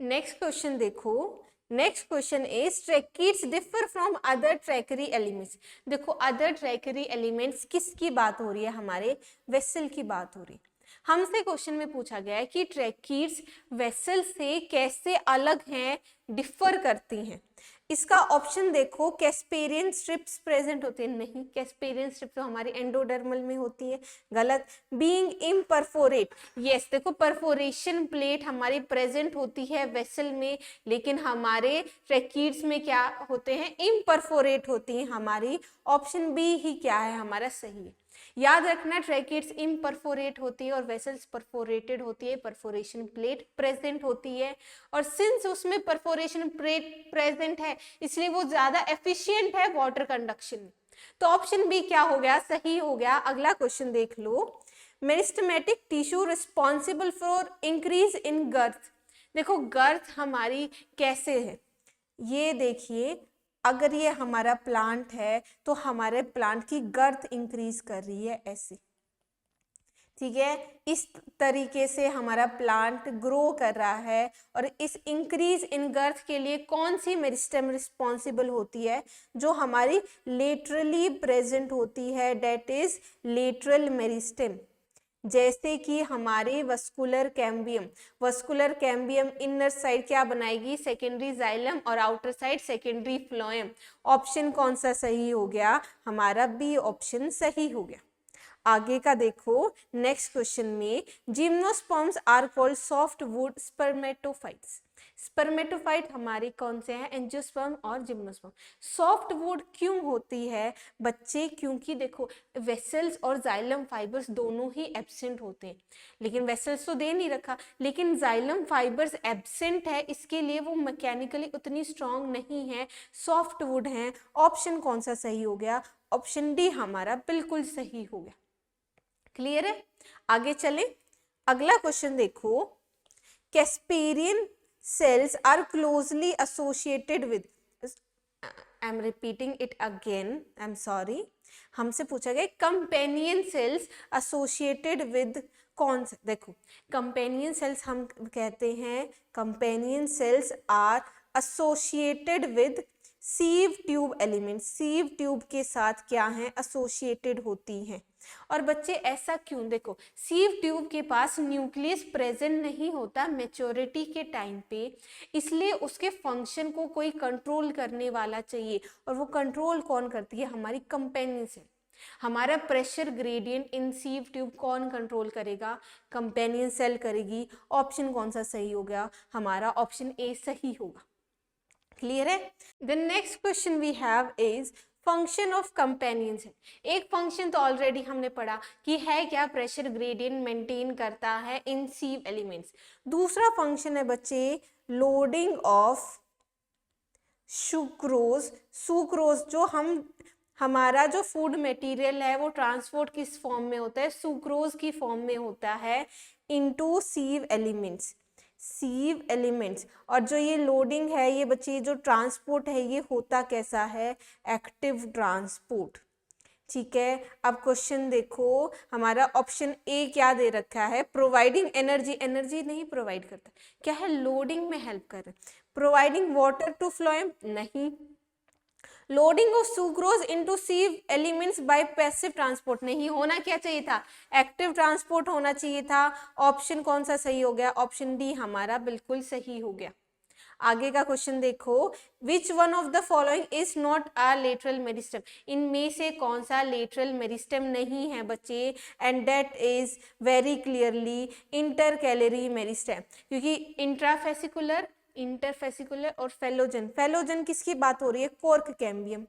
नेक्स्ट क्वेश्चन देखो। Next question is tracheids differ from other tracheary elements. देखो अदर ट्रैकरी एलिमेंट्स किसकी बात हो रही है, हमारे वेसल की बात हो रही है। हमसे क्वेश्चन में पूछा गया है कि ट्रैकीड्स वेसल से कैसे अलग हैं, डिफर करती हैं। इसका ऑप्शन देखो, कैस्पेरियन स्ट्रिप्स प्रेजेंट होते हैं, नहीं, कैस्पेरियन स्ट्रिप्स तो हमारी एंडोडर्मल में होती है, गलत। बीइंग इम्परफोरेट, यस, देखो परफोरेशन प्लेट हमारी प्रेजेंट होती है वेसल में, लेकिन हमारे ट्रैकीड्स में क्या होते हैं, इम्परफोरेट होती हैं हमारी। ऑप्शन बी ही क्या है हमारा, सही है। याद रखना, ट्रैकीड्स इम्परफोरेट होती है और वेसल्स परफोरेटेड होती है, परफोरेशन प्लेट प्रेजेंट होती है। और सिंस उसमें परफोरेशन प्लेट प्रेजेंट है, इसलिए वो ज्यादा एफिशिएंट है वाटर कंडक्शन में। तो ऑप्शन बी क्या हो गया, सही हो गया। अगला क्वेश्चन देख लो। Meristematic tissue responsible for increase in girth. देखो गर्थ हमारी कैसे है, ये देखिए, अगर ये हमारा प्लांट है तो हमारे प्लांट की गर्थ इंक्रीज कर रही है ऐसे, ठीक है। इस तरीके से हमारा प्लांट ग्रो कर रहा है। और इस इंक्रीज इन गर्थ के लिए कौन सी मेरिस्टेम रिस्पॉन्सिबल होती है, जो हमारी लेटरली प्रेजेंट होती है, डेट इज लेटरल मेरिस्टेम। जैसे कि हमारे वस्कुलर कैम्बियम इनर साइड क्या बनाएगी, सेकेंडरी जाइलम, और outer side secondary phloem. Option कौन सा सही हो गया, हमारा बी ऑप्शन सही हो गया। आगे का देखो। नेक्स्ट क्वेश्चन में, gymnosperms are called softwood spermatophytes. Spermatophyte हमारी कौन से हैं, एंजियोस्पर्म और जिम्नोस्पर्म। सॉफ्ट वुड क्यों होती है बच्चे, क्योंकि देखो वेसल्स और जाइलम फाइबर्स दोनों ही एब्सेंट होते हैं। लेकिन वेसल्स तो दे नहीं रखा, लेकिन जाइलम फाइबर्स एब्सेंट है, इसके लिए वो मैकेनिकली उतनी स्ट्रांग नहीं है, सॉफ्ट वुड हैं। ऑप्शन कौन सा सही हो गया, ऑप्शन डी हमारा बिल्कुल सही हो गया। क्लियर है, आगे चलें। अगला क्वेश्चन देखो। Casparian cells are closely associated with, I'm repeating it again, I'm sorry, हमसे पूछा गया कंपेनियन सेल्स एसोसिएटेड विद कौन से। देखो कंपेनियन सेल्स हम कहते हैं, companion cells are associated with sieve tube element, sieve tube के साथ क्या है, एसोसिएटेड होती हैं। और बच्चे ऐसा क्यों, देखो सीव ट्यूब के पास न्यूक्लियस प्रेजेंट नहीं होता मैच्योरिटी के टाइम पे, इसलिए उसके फंक्शन को कोई कंट्रोल करने वाला चाहिए। और वो कंट्रोल कौन करती है, हमारी कंपेनियन सेल। हमारा प्रेशर ग्रेडियंट इन सीव ट्यूब कौन कंट्रोल करेगा, कंपेनियन सेल करेगी। ऑप्शन कौन सा सही हो गया, हमारा ऑप्शन ए सही होगा। क्लियर है। The next question we have is function of companion cell. एक फंक्शन तो ऑलरेडी हमने पढ़ा कि है क्या, प्रेशर ग्रेडियंट मेंटेन करता है इन सीव एलिमेंट्स। दूसरा फंक्शन है बच्चे लोडिंग ऑफ सुक्रोज। सुक्रोज जो हमारा जो फूड मटेरियल है वो ट्रांसपोर्ट किस फॉर्म में होता है, सुक्रोज की फॉर्म में होता है इनटू सीव एलिमेंट्स, सीव एलिमेंट्स। और जो ये लोडिंग है ये बच्चे जो ट्रांसपोर्ट है ये होता कैसा है, एक्टिव ट्रांसपोर्ट। ठीक है, अब क्वेश्चन देखो, हमारा ऑप्शन ए क्या दे रखा है, प्रोवाइडिंग एनर्जी, एनर्जी नहीं प्रोवाइड करता, क्या है, लोडिंग में हेल्प कर रहे हैं। प्रोवाइडिंग वाटर टू फ्लोएम, नहीं। Loading of sucrose into sieve elements by passive transport, नहीं। होना क्या चाहिए था, एक्टिव ट्रांसपोर्ट होना चाहिए था। ऑप्शन कौन सा सही हो गया, ऑप्शन डी हमारा बिल्कुल सही हो गया। आगे का क्वेश्चन देखो, which one of the following is not a lateral meristem, इनमें से कौन सा लेटरल मेरिस्टम नहीं है बच्चे, and that is very clearly intercalary meristem, क्योंकि इंट्राफेसिकुलर, इंटरफेसिकुलर और फेलोजन, फेलोजन किसकी बात हो रही है, कॉर्क कैम्बियम,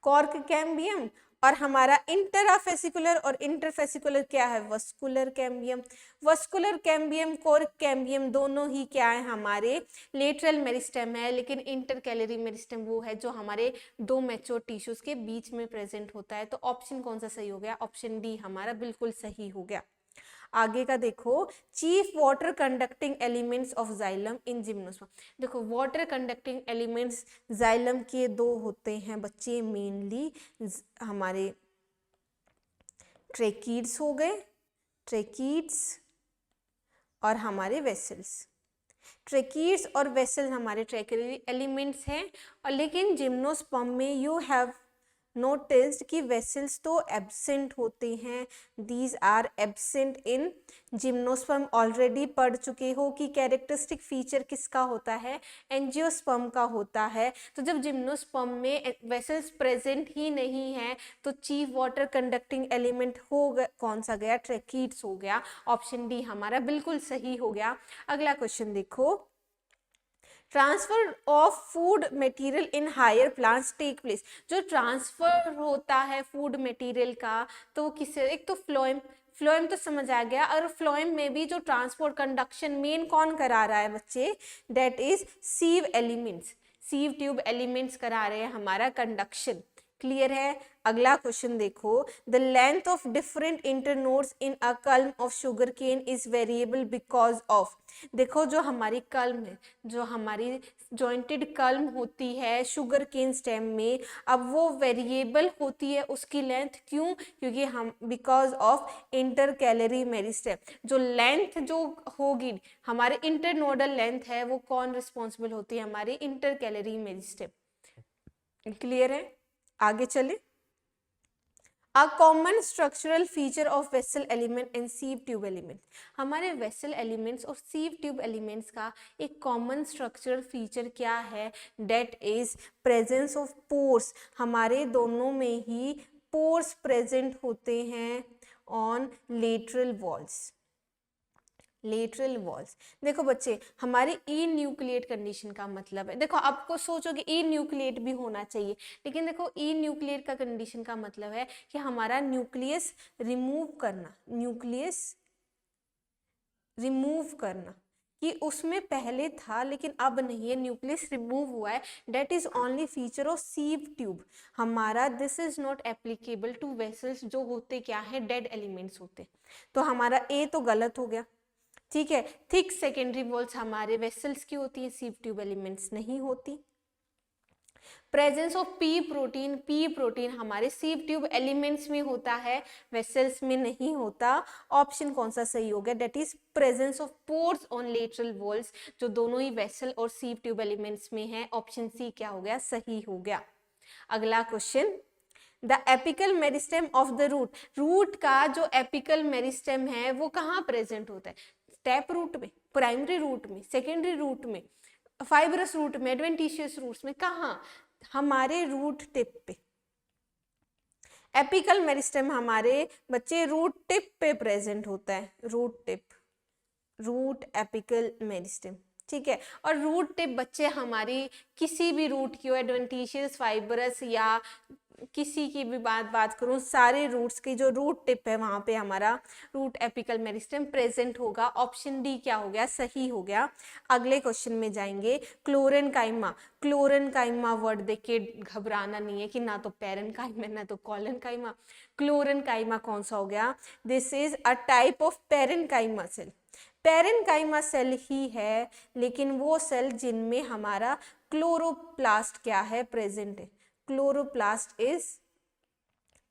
कॉर्क कैम्बियम, और हमारा इंटराफेसिकुलर और इंटरफेसिकुलर क्या है, vascular cambium. Vascular cambium, cork cambium दोनों ही क्या है, हमारे लेटरल मेरिस्टम है, लेकिन इंटरकैलरी मेरिस्टम वो है जो हमारे दो मैच्योर टिश्यूज के बीच में प्रेजेंट होता है। तो ऑप्शन कौन सा सही हो गया, ऑप्शन डी हमारा बिल्कुल सही हो गया। आगे का देखो, chief water conducting elements of xylem in gymnosperm. देखो वाटर कंडक्टिंग एलिमेंट्स जाइलम के दो होते हैं बच्चे, मेनली हमारे ट्रेकीड्स हो गए, ट्रेकीड्स और हमारे वेसल्स। ट्रेकीड्स और वेसल्स हमारे ट्रेकियरी एलिमेंट्स हैं, और लेकिन जिम्नोस्पर्म में यू हैव नोटिस्ड कि वेसल्स तो एब्सेंट होते हैं, these are absent in gymnosperm. Already पढ़ चुके हो कि कैरेक्टरिस्टिक फीचर किसका होता है, एंजियोस्पर्म का होता है। तो जब जिम्नोस्पर्म में वेसल्स प्रेजेंट ही नहीं है तो चीफ वाटर कंडक्टिंग एलिमेंट हो कौन सा गया, ट्रेकीड्स हो गया। ऑप्शन डी हमारा बिल्कुल सही हो गया। अगला क्वेश्चन देखो, transfer of food material in higher plants take place. जो ट्रांसफर होता है फूड मटेरियल का, तो वो किससे, एक तो फ्लोएम, फ्लोएम तो समझ आ गया, और फ्लोएम में भी जो ट्रांसपोर्ट कंडक्शन मेन कौन करा रहा है बच्चे, that is sieve elements, sieve tube elements करा रहे हैं हमारा कंडक्शन। क्लियर है। अगला क्वेश्चन देखो, the length of different internodes in a culm of sugar cane is variable because of. देखो जो हमारी कल्म है, जो हमारी जॉइंटेड कल्म होती है शुगर केन स्टेम में, अब वो वेरिएबल होती है उसकी लेंथ, क्यों, क्योंकि हम बिकॉज ऑफ इंटरकैलरी मेरिस्टेम। जो लेंथ जो होगी हमारे इंटरनोडल लेंथ है, वो कौन रिस्पॉन्सिबल होती है, हमारी इंटरकैलरी मेरिस्टेम। क्लियर है। आगे चले, a common structural feature of vessel element and सीव tube element. हमारे वेसल एलिमेंट्स और सीव ट्यूब एलिमेंट्स का एक कॉमन स्ट्रक्चरल फीचर क्या है, that is presence of pores. हमारे दोनों में ही पोर्स प्रेजेंट होते हैं on lateral walls, lateral walls. देखो बच्चे, हमारे ई न्यूक्लिएट कंडीशन का मतलब है, देखो आपको सोचोगे ई न्यूक्लिएट भी होना चाहिए, लेकिन देखो ई न्यूक्लिएट का कंडीशन का मतलब है कि हमारा न्यूक्लियस रिमूव करना, न्यूक्लियस रिमूव करना, कि उसमें पहले था लेकिन अब नहीं है, न्यूक्लियस रिमूव हुआ है, that is only feature of sieve tube हमारा। This is not applicable to vessels जो होते क्या है, डेड एलिमेंट्स होते। तो हमारा ए तो गलत हो गया। ठीक है, थिक सेकेंडरी वॉल्स हमारे वेसल्स की होती है, सीव ट्यूब एलिमेंट्स नहीं होती। Presence of P protein, P protein हमारे सीव ट्यूब एलिमेंट्स में होता है, वेसल्स में नहीं होता। ऑप्शन कौन सा सही हो गया, that is presence of pores on lateral walls, जो दोनों ही वेसल और सीव ट्यूब एलिमेंट्स में है। ऑप्शन सी क्या हो गया, सही हो गया। अगला question, the apical meristem of the root. Root का जो एपिकल मेरिस्टेम है वो कहाँ प्रेजेंट होता है, टैप रूट में, प्राइमरी रूट में, सेकेंडरी रूट में, फाइब्रस रूट में, एडवेंटिशियस रूट्स में, कहाँ, हमारे रूट टिप पे। एपिकल मेरिस्टेम हमारे बच्चे रूट टिप पे प्रेजेंट होता है, root tip, root apical meristem. ठीक है, और रूट टिप बच्चे हमारी किसी भी रूट की हो, एडवेंटिशियस, फाइब्रस या किसी की भी बात करूं, सारे रूट्स की जो रूट टिप है वहां पे हमारा रूट एपिकल मेरिस्टेम प्रेजेंट होगा। ऑप्शन डी क्या हो गया, सही हो गया। अगले क्वेश्चन में जाएंगे, क्लोरेनकाइमा। क्लोरेनकाइमा वर्ड देख के घबराना नहीं है कि ना तो पैरेनकाइमा ना तो कॉलेनकाइमा। क्लोरेनकाइमा कौन सा हो गया, this is a type of parenchyma cell. Parenchyma cell ही है, लेकिन वो सेल जिनमें हमारा क्लोरोप्लास्ट क्या है, प्रेजेंट है। Chloroplast is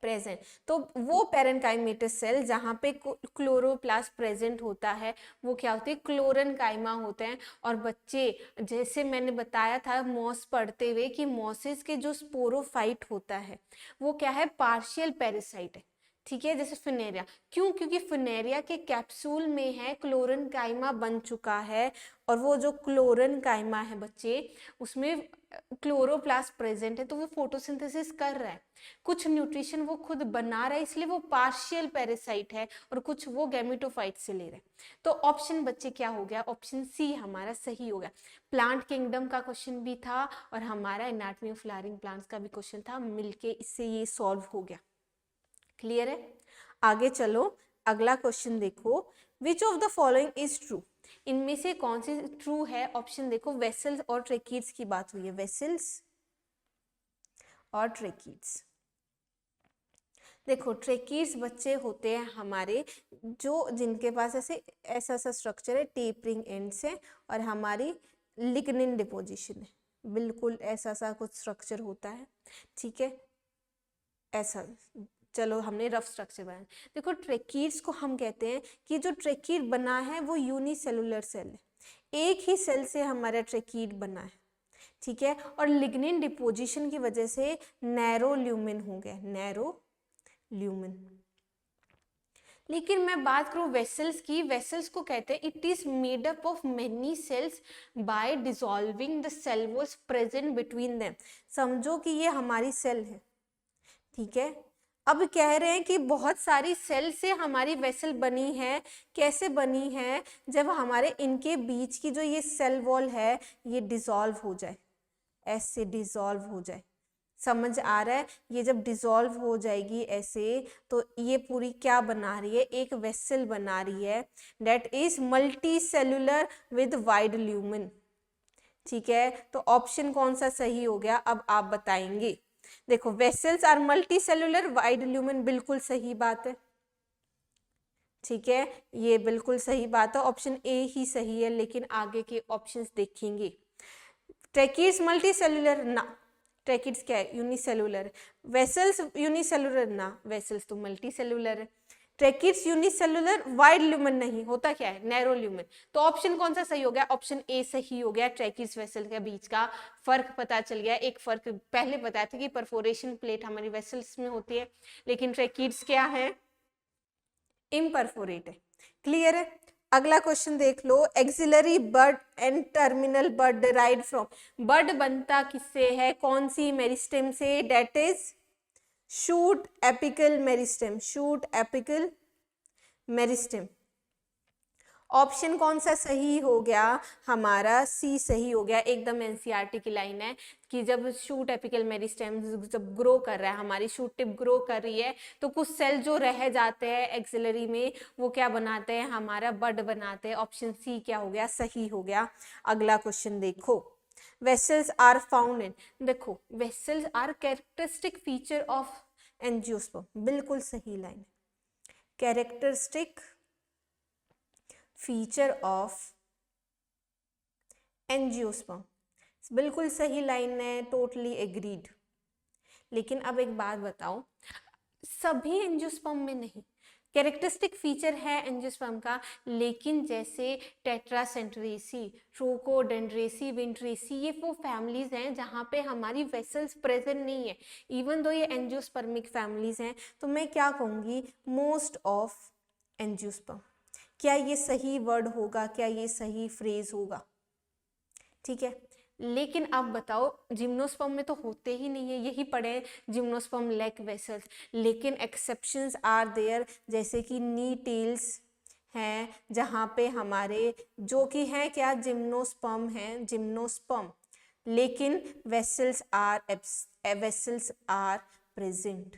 present. तो वो पैरेन्काइमेटस सेल जहाँ पे क्लोरोप्लास्ट प्रेजेंट होता है वो क्या होती है, क्लोरेन्काइमा होते हैं। और बच्चे जैसे मैंने बताया था मॉस पढ़ते हुए कि मॉसेस के जो स्पोरोफाइट होता है वो क्या है, पार्शियल पैरासाइट है, ठीक है, जैसे फिनेरिया। क्यों? क्योंकि फिनेरिया के कैप्सूल में है क्लोरेन्काइमा बन चुका है, और वो जो क्लोरेन्काइमा है बच्चे उसमें क्लोरोप्लास्ट प्रेजेंट है, तो वो फोटोसिंथेसिस कर रहा है, कुछ न्यूट्रिशन वो खुद बना रहा है, इसलिए वो पार्शियल पैरासाइट है, और कुछ वो गैमेटोफाइट से ले रहा है। तो ऑप्शन बच्चे क्या हो गया, ऑप्शन सी हमारा सही हो गया। प्लांट किंगडम का क्वेश्चन भी था और हमारा एनाटॉमी ऑफ फ्लावरिंग प्लांट्स का भी क्वेश्चन था, मिलके इससे ये सॉल्व हो गया। क्लियर है? आगे चलो, अगला क्वेश्चन देखो, which of the following is true, इनमें से कौन सी ट्रू है? ऑप्शन देखो, वेसल्स और ट्रेकीड्स की बात हुई है, वेसल्स और ट्रेकीड्स। देखो ट्रेकीड्स बच्चे होते हैं हमारे जो जिनके पास ऐसे ऐसा स्ट्रक्चर है, टेपरिंग एंड से, और हमारी लिग्निन डिपोजिशन है, बिल्कुल ऐसा सा कुछ स्ट्रक्चर होता है, ठीक है, ऐसा। चलो हमने रफ स्ट्रक्चर बनाया। देखो ट्रेकीड्स को हम कहते हैं कि जो ट्रेकीड बना है वो यूनिसेलुलर सेल है, एक ही सेल से हमारा ट्रेकीड बना है, ठीक है, और लिग्निन डिपोजिशन की वजह से नैरो ल्यूमेन हो गया, नैरो ल्यूमेन। लेकिन मैं बात करूं वेसल्स की, वेसल्स को कहते हैं it is made up of many cells by dissolving the cell walls present between them. समझो कि ये हमारी सेल है, ठीक है, अब कह रहे हैं कि बहुत सारी सेल से हमारी वेसल बनी है। कैसे बनी है? जब हमारे इनके बीच की जो ये सेल वॉल है ये डिसॉल्व हो जाए, ऐसे डिसॉल्व हो जाए, समझ आ रहा है? ये जब डिसॉल्व हो जाएगी ऐसे तो ये पूरी क्या बना रही है, एक वेसल बना रही है, that is multi cellular with wide lumen, ठीक है। तो ऑप्शन कौन सा सही हो गया अब आप बताएंगे। देखो vessels are multicellular wide lumen, बिल्कुल सही बात है, ठीक है, ये बिल्कुल सही बात है, ऑप्शन ए ही सही है। लेकिन आगे के ऑप्शंस देखेंगे। ट्रेकीड्स मल्टी सेलुलर ना, ट्रेकीड्स क्या है, यूनिसेलुलर। वेसल्स यूनिसेलुलर ना, वेसल्स तो मल्टी सेलुलर है। ट्रेकीड्स यूनिसेलुलर, वाइड ल्यूमेन नहीं, होता क्या है, नैरो ल्यूमेन। तो ऑप्शन कौन सा सही हो गया, ऑप्शन ए सही हो गया। ट्रेकीड्स वेसल के बीच का फर्क पता चल गया। एक फर्क पहले बताया था कि परफोरेशन प्लेट हमारी वेसल्स में होती है, लेकिन ट्रेकीड्स क्या है, इम्परफोरेट है। क्लियर है? अगला क्वेश्चन देख लो, axillary bud and terminal bud derived from. Bud बनता किससे है, कौन सी मेरिस्टेम से, that is shoot apical meristem, shoot apical meristem. Option कौन सा सही हो गया, हमारा सी सही हो गया। एकदम एनसीईआरटी की लाइन है कि जब शूट एपिकल मेरिस्टेम जब ग्रो कर रहा है, हमारी शूट टिप ग्रो कर रही है, तो कुछ सेल जो रह जाते हैं एक्सिलरी में वो क्या बनाते हैं, हमारा बड बनाते हैं। ऑप्शन सी क्या हो गया, सही हो गया। अगला क्वेश्चन देखो, वेसल्स आर फाउंड इन, देखो vessels are characteristic feature of angiosperm, बिल्कुल सही line, characteristic feature of angiosperm, बिल्कुल सही लाइन है, टोटली एग्रीड। लेकिन अब एक बात बताओ, सभी एंजियोस्पर्म में नहीं, कैरेक्टरिस्टिक फीचर है एंजियोस्पर्म का, लेकिन जैसे टेट्रासेंट्रेसी, ट्रोकोडेंड्रेसी, विंट्रेसी, ये वो फैमिलीज हैं जहाँ पे हमारी वेसल्स प्रेजेंट नहीं है, इवन दो ये एंजियोस्पर्मिक फैमिलीज हैं। तो मैं क्या कहूँगी, मोस्ट ऑफ एंजियोस्पर्म। क्या ये सही वर्ड होगा, क्या ये सही फ्रेज होगा, ठीक है। लेकिन अब बताओ, जिम्नोस्पर्म में तो होते ही नहीं है, यही पढ़े जिम्नोस्पर्म लैक वेसल्स, लेकिन एक्सेप्शंस आर देयर, जैसे कि नी टेल्स हैं जहाँ पे हमारे जो कि हैं क्या, जिम्नोस्पर्म हैं, जिम्नोस्पर्म, लेकिन वेसल्स आर प्रेजेंट।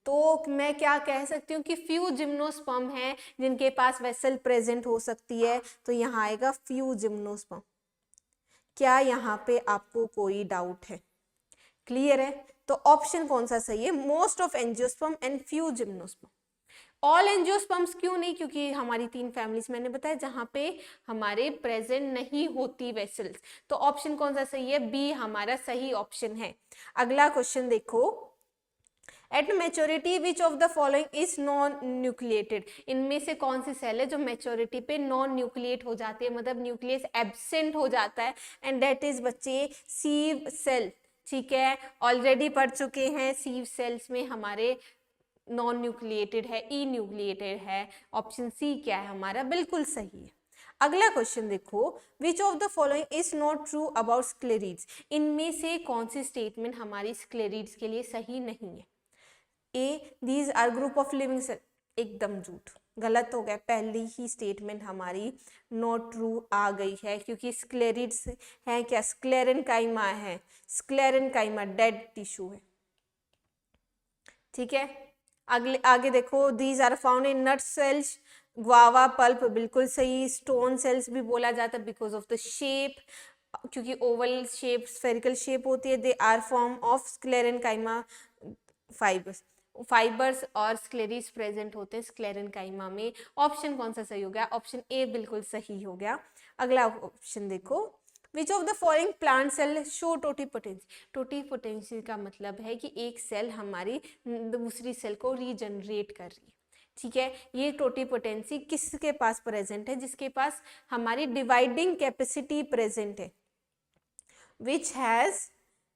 तो मैं क्या कह सकती हूँ कि फ्यू जिम्नोस्पर्म हैं जिनके पास वेसल प्रेजेंट हो सकती है, तो यहाँ आएगा फ्यू जिम्नोस्पर्म। क्या यहाँ पे आपको कोई डाउट है? क्लियर है? तो ऑप्शन कौन सा सही है, most of angiosperm and few gymnosperm. All angiosperms क्यों नहीं, क्योंकि हमारी 3 फैमिलीज मैंने बताया जहां पे हमारे प्रेजेंट नहीं होती वेसल्स। तो ऑप्शन कौन सा सही है, बी हमारा सही ऑप्शन है। अगला क्वेश्चन देखो, at maturity which of the following is non nucleated, इनमें से कौन सी सेल है जो मैच्योरिटी पे नॉन न्यूक्लिएट हो जाती है, मतलब न्यूक्लियस एब्सेंट हो जाता है, एंड दैट इज बच्चे सीव सेल। ठीक है, ऑलरेडी पढ़ चुके हैं, सीव सेल्स में हमारे नॉन न्यूक्लिएटेड है, ई न्यूक्लिएटेड है। ऑप्शन सी क्या है हमारा, बिल्कुल सही है। अगला क्वेश्चन देखो, which of the following is not true about sclereids, इनमें से कौन सी स्टेटमेंट हमारी स्क्लेरिड्स के लिए सही नहीं है। A, these are group of living cell, एकदम झूठ, गलत हो गया, पहली ही स्टेटमेंट हमारी नॉट ट्रू आ गई है, क्योंकि स्क्लेरिड्स है क्या, स्क्लेरेनकाइमा है, स्क्लेरेनकाइमा डेड टिश्यू है। ठीक है, अगले आगे देखो, these are found in nut cells, guava pulp, बिल्कुल सही। स्टोन सेल्स भी बोला जाता है बिकॉज ऑफ द शेप, क्योंकि ओवल शेप, स्फेरिकल शेप होती है। They are form of sclerenchyma fibres, fibres और स्क्लेरीज प्रेजेंट होते हैं स्क्लेरेनकाइमा में। ऑप्शन कौन सा सही हो गया, ऑप्शन ए बिल्कुल सही हो गया। अगला ऑप्शन देखो, which of the following plant cell show totipotency, totipotency का मतलब है कि एक सेल हमारी दूसरी सेल को रीजनरेट कर रही है। ठीक है, ये टोटीपोटेंसी किसके पास प्रेजेंट है, जिसके पास हमारी डिवाइडिंग कैपेसिटी प्रेजेंट है, विच हैज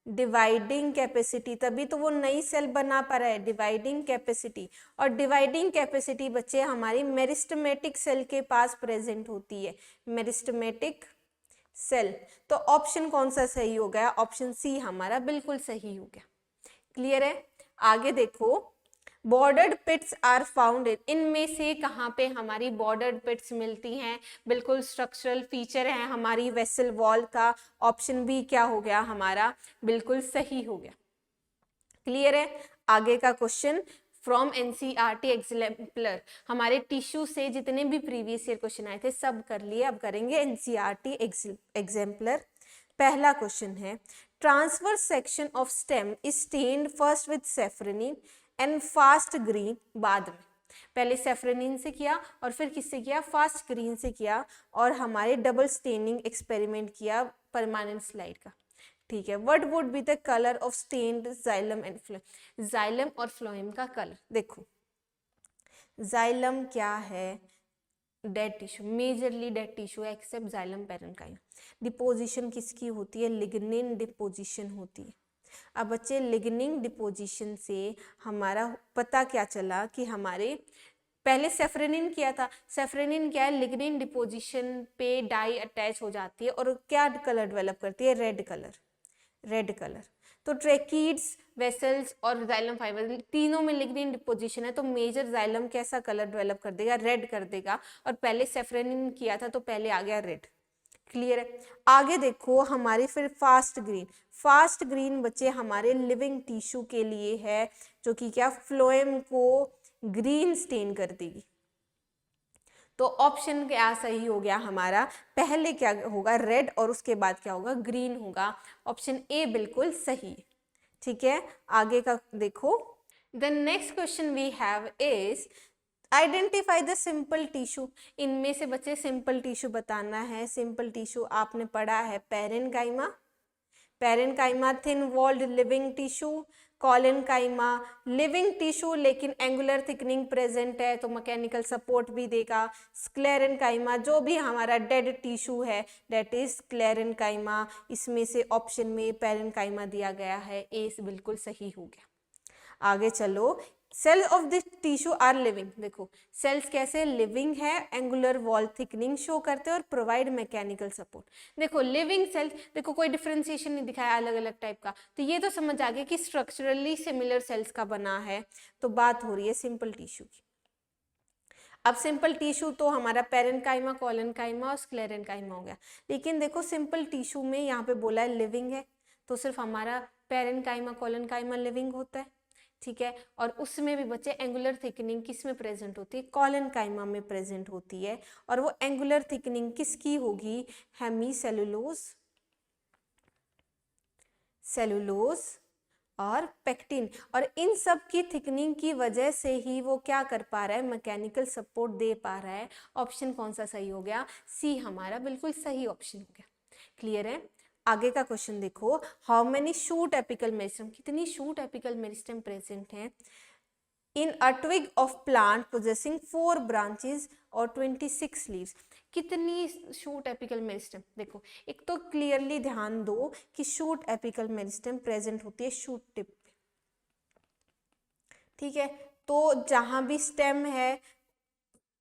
डिवाइडिंग कैपेसिटी, तभी तो वो नई सेल बना पा रहा है, डिवाइडिंग कैपेसिटी। और डिवाइडिंग कैपेसिटी बच्चे हमारी मेरिस्टेमेटिक सेल के पास प्रेजेंट होती है, मेरिस्टेमेटिक सेल। तो ऑप्शन कौन सा सही हो गया, ऑप्शन सी हमारा बिल्कुल सही हो गया। क्लियर है, आगे देखो, bordered pits are found in, इनमें से कहाँ पे हमारी बॉर्डर्ड पिट्स मिलती हैं, बिल्कुल स्ट्रक्चरल फीचर है हमारी वेसल वॉल का। ऑप्शन बी क्या हो गया हमारा, बिल्कुल सही हो गया। क्लियर है, आगे का क्वेश्चन फ्रॉम एनसीईआरटी एग्जाम्पलर, हमारे टिश्यू से जितने भी प्रीवियस ईयर क्वेश्चन आए थे सब कर लिए, अब करेंगे एनसीईआरटी एग्जाम्पलर। पहला क्वेश्चन है, transverse section of stem is stained first with safranin and fast green, बाद में पहले सेफ्रेनिन से किया और फिर किससे किया, फास्ट ग्रीन से किया, और हमारे डबल स्टेनिंग एक्सपेरिमेंट किया परमानेंट स्लाइड का। ठीक है, what would be the colour of stained xylem and phloem, xylem और फ्लोएम का कलर देखो, जाइलम क्या है, dead tissue, majorly dead tissue है एक्सेप्ट जाइलम पैरेन्काइमा। डिपोजिशन किसकी होती है, लिग्निन डिपोजिशन होती है। अब बच्चे लिग्निन डिपोजिशन से हमारा पता क्या चला कि हमारे पहले सेफ्रेनिन किया था, सेफ्रेनिन क्या है, लिग्निन डिपोजिशन पे डाई अटैच हो जाती है और क्या कलर डेवलप करती है, रेड कलर, रेड कलर। तो ट्रेकीड्स, वेसल्स और जाइलम फाइबर तीनों में लिग्निन डिपोजिशन है, तो मेजर जाइलम कैसा कलर डेवलप कर देगा, रेड कर देगा, और पहले सेफ्रेनिन किया था तो पहले आ गया रेड। क्लियर है, आगे देखो हमारी फिर फास्ट ग्रीन, फास्ट ग्रीन बच्चे हमारे लिविंग टिश्यू के लिए है, जो कि क्या फ्लोएम को ग्रीन स्टेन कर देगी। तो ऑप्शन क्या सही हो गया हमारा, पहले क्या होगा, रेड, और उसके बाद क्या होगा, ग्रीन होगा। ऑप्शन ए बिल्कुल सही। ठीक है, आगे का देखो, the next question we have is identify the simple tissue, इनमें से बच्चे सिंपल टिश्यू बताना है। सिंपल टिश्यू आपने पढ़ा है parenchyma, parenchyma thin walled living tissue, collenchyma living tissue लेकिन एंगुलर थिकनिंग प्रेजेंट है तो मैकेनिकल सपोर्ट भी देगा। स्क्लेरेनकाइमा जो भी हमारा डेड टिश्यू है दैट इज स्क्लेरेनकाइमा। इसमें से ऑप्शन में पैरेन्काइमा दिया गया है, ए बिल्कुल सही हो गया। आगे चलो, cell of this tissue are living, देखो सेल्स कैसे लिविंग है, एंगुलर वॉल थिकनिंग शो करते हैं और प्रोवाइड मैकेनिकल सपोर्ट। देखो लिविंग सेल्स, देखो कोई डिफरेंशिएशन नहीं दिखाया अलग अलग टाइप का, तो ये तो समझ आ गया कि स्ट्रक्चरली सिमिलर सेल्स का बना है। तो बात हो रही है सिंपल टिश्यू की। अब सिंपल टिश्यू तो हमारा पैरेन्काइमा, कॉलेनकाइमा और स्क्लेरेनकाइमा हो गया, लेकिन देखो सिंपल टिश्यू में यहाँ पे बोला है लिविंग है, तो सिर्फ हमारा पैरेन्काइमा, कॉलेनकाइमा लिविंग होता है। ठीक है, और उसमें भी बच्चे एंगुलर थिकनिंग किस में प्रेजेंट होती है, कॉलेनकाइमा में प्रेजेंट होती है। और वो एंगुलर थिकनिंग किसकी होगी, हेमीसेलुलोज, सेलुलोज और पेक्टिन। और इन सब की थिकनिंग की वजह से ही वो क्या कर पा रहा है, मैकेनिकल सपोर्ट दे पा रहा है। ऑप्शन कौन सा सही हो गया, सी हमारा बिल्कुल सही ऑप्शन हो गया। क्लियर है, आगे का क्वेश्चन देखो, how many shoot apical meristem, कितनी शूट एपिकल मेरिस्टेम प्रेजेंट है in a twig of plant possessing 4 branches और 26 लीव्स। कितनी शूट एपिकल मेरिस्टेम, देखो एक तो क्लियरली ध्यान दो कि शूट एपिकल मेरिस्टेम प्रेजेंट होती है शूट टिप पे, ठीक है। तो जहां भी स्टेम है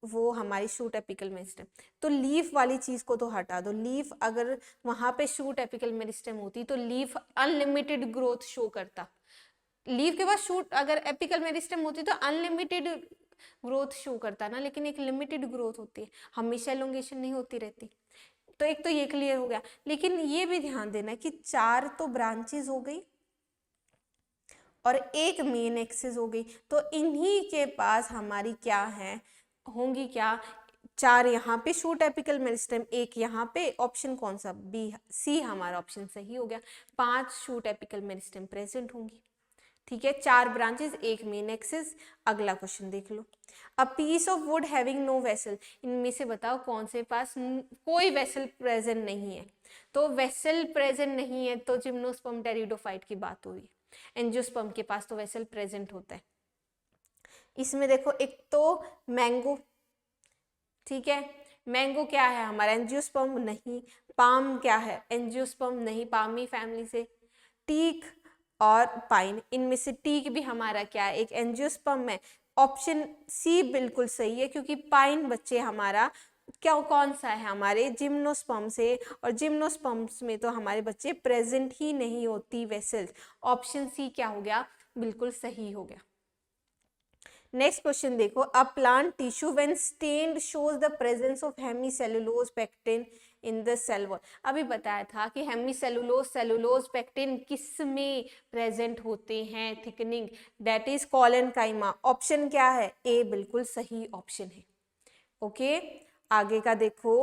वो हमारी शूट एपिकल मेरिस्टेम, तो लीफ वाली चीज को तो हटा दो। लीफ अगर वहां पे शूट एपिकल मेरिस्टेम होती तो लीफ अनलिमिटेड ग्रोथ शो करता। लीफ के बाद शूट अगर एपिकल मेरिस्टेम होती तो अनलिमिटेड ग्रोथ शो करता ना, लेकिन एक लिमिटेड ग्रोथ होती है, हमेशा एलोंगेशन नहीं होती रहती। तो एक तो ये क्लियर हो गया, लेकिन ये भी ध्यान देना कि 4 तो ब्रांचेस हो गई और एक मेन एक्सिस हो गई, तो इन्हीं के पास हमारी क्या है, होंगी क्या, 4 यहाँ पे शूट एपिकल मेरिस्टेम, एक यहाँ पे, ऑप्शन कौन सा, बी सी हमारा ऑप्शन सही हो गया। 5 शूट एपिकल मेरिस्टेम प्रेजेंट होंगी, ठीक है, 4 ब्रांचेस, एक मेन एक्सिस। अगला क्वेश्चन देख लो, a piece of wood having no vessel, इनमें से बताओ कौन से पास कोई वेसल प्रेजेंट नहीं है। तो वेसल प्रेजेंट नहीं है तो जिम्नोस्पर्म टेरिडोफाइट की बात हो रही है, एंजियोस्पर्म के पास तो वेसल प्रेजेंट होता है। इसमें देखो एक तो मैंगो, ठीक है, मैंगो क्या है हमारा, एंजियोस्पर्म नहीं। पाम क्या है, एंजियोस्पर्म नहीं, पामी फैमिली से। टीक और पाइन, इनमें से टीक भी हमारा क्या है, एक एंजियोस्पर्म है। ऑप्शन सी बिल्कुल सही है, क्योंकि पाइन बच्चे हमारा क्या, कौन सा है, हमारे जिम्नोस्पर्म से, और जिम्नोस्पर्म्स में तो हमारे बच्चे प्रेजेंट ही नहीं होती वेसल्स। ऑप्शन सी क्या हो गया, बिल्कुल सही हो गया। नेक्स्ट क्वेश्चन देखो, a plant tissue when stained shows the presence of hemicellulose pectin in the cell wall. अभी बताया था कि हेमीसेलुलोज सेलुलोज पेक्टिन किस में प्रेजेंट होते हैं, thickening, that is collenchyma. Option क्या है, ए बिल्कुल सही ऑप्शन है। ओके, आगे का देखो,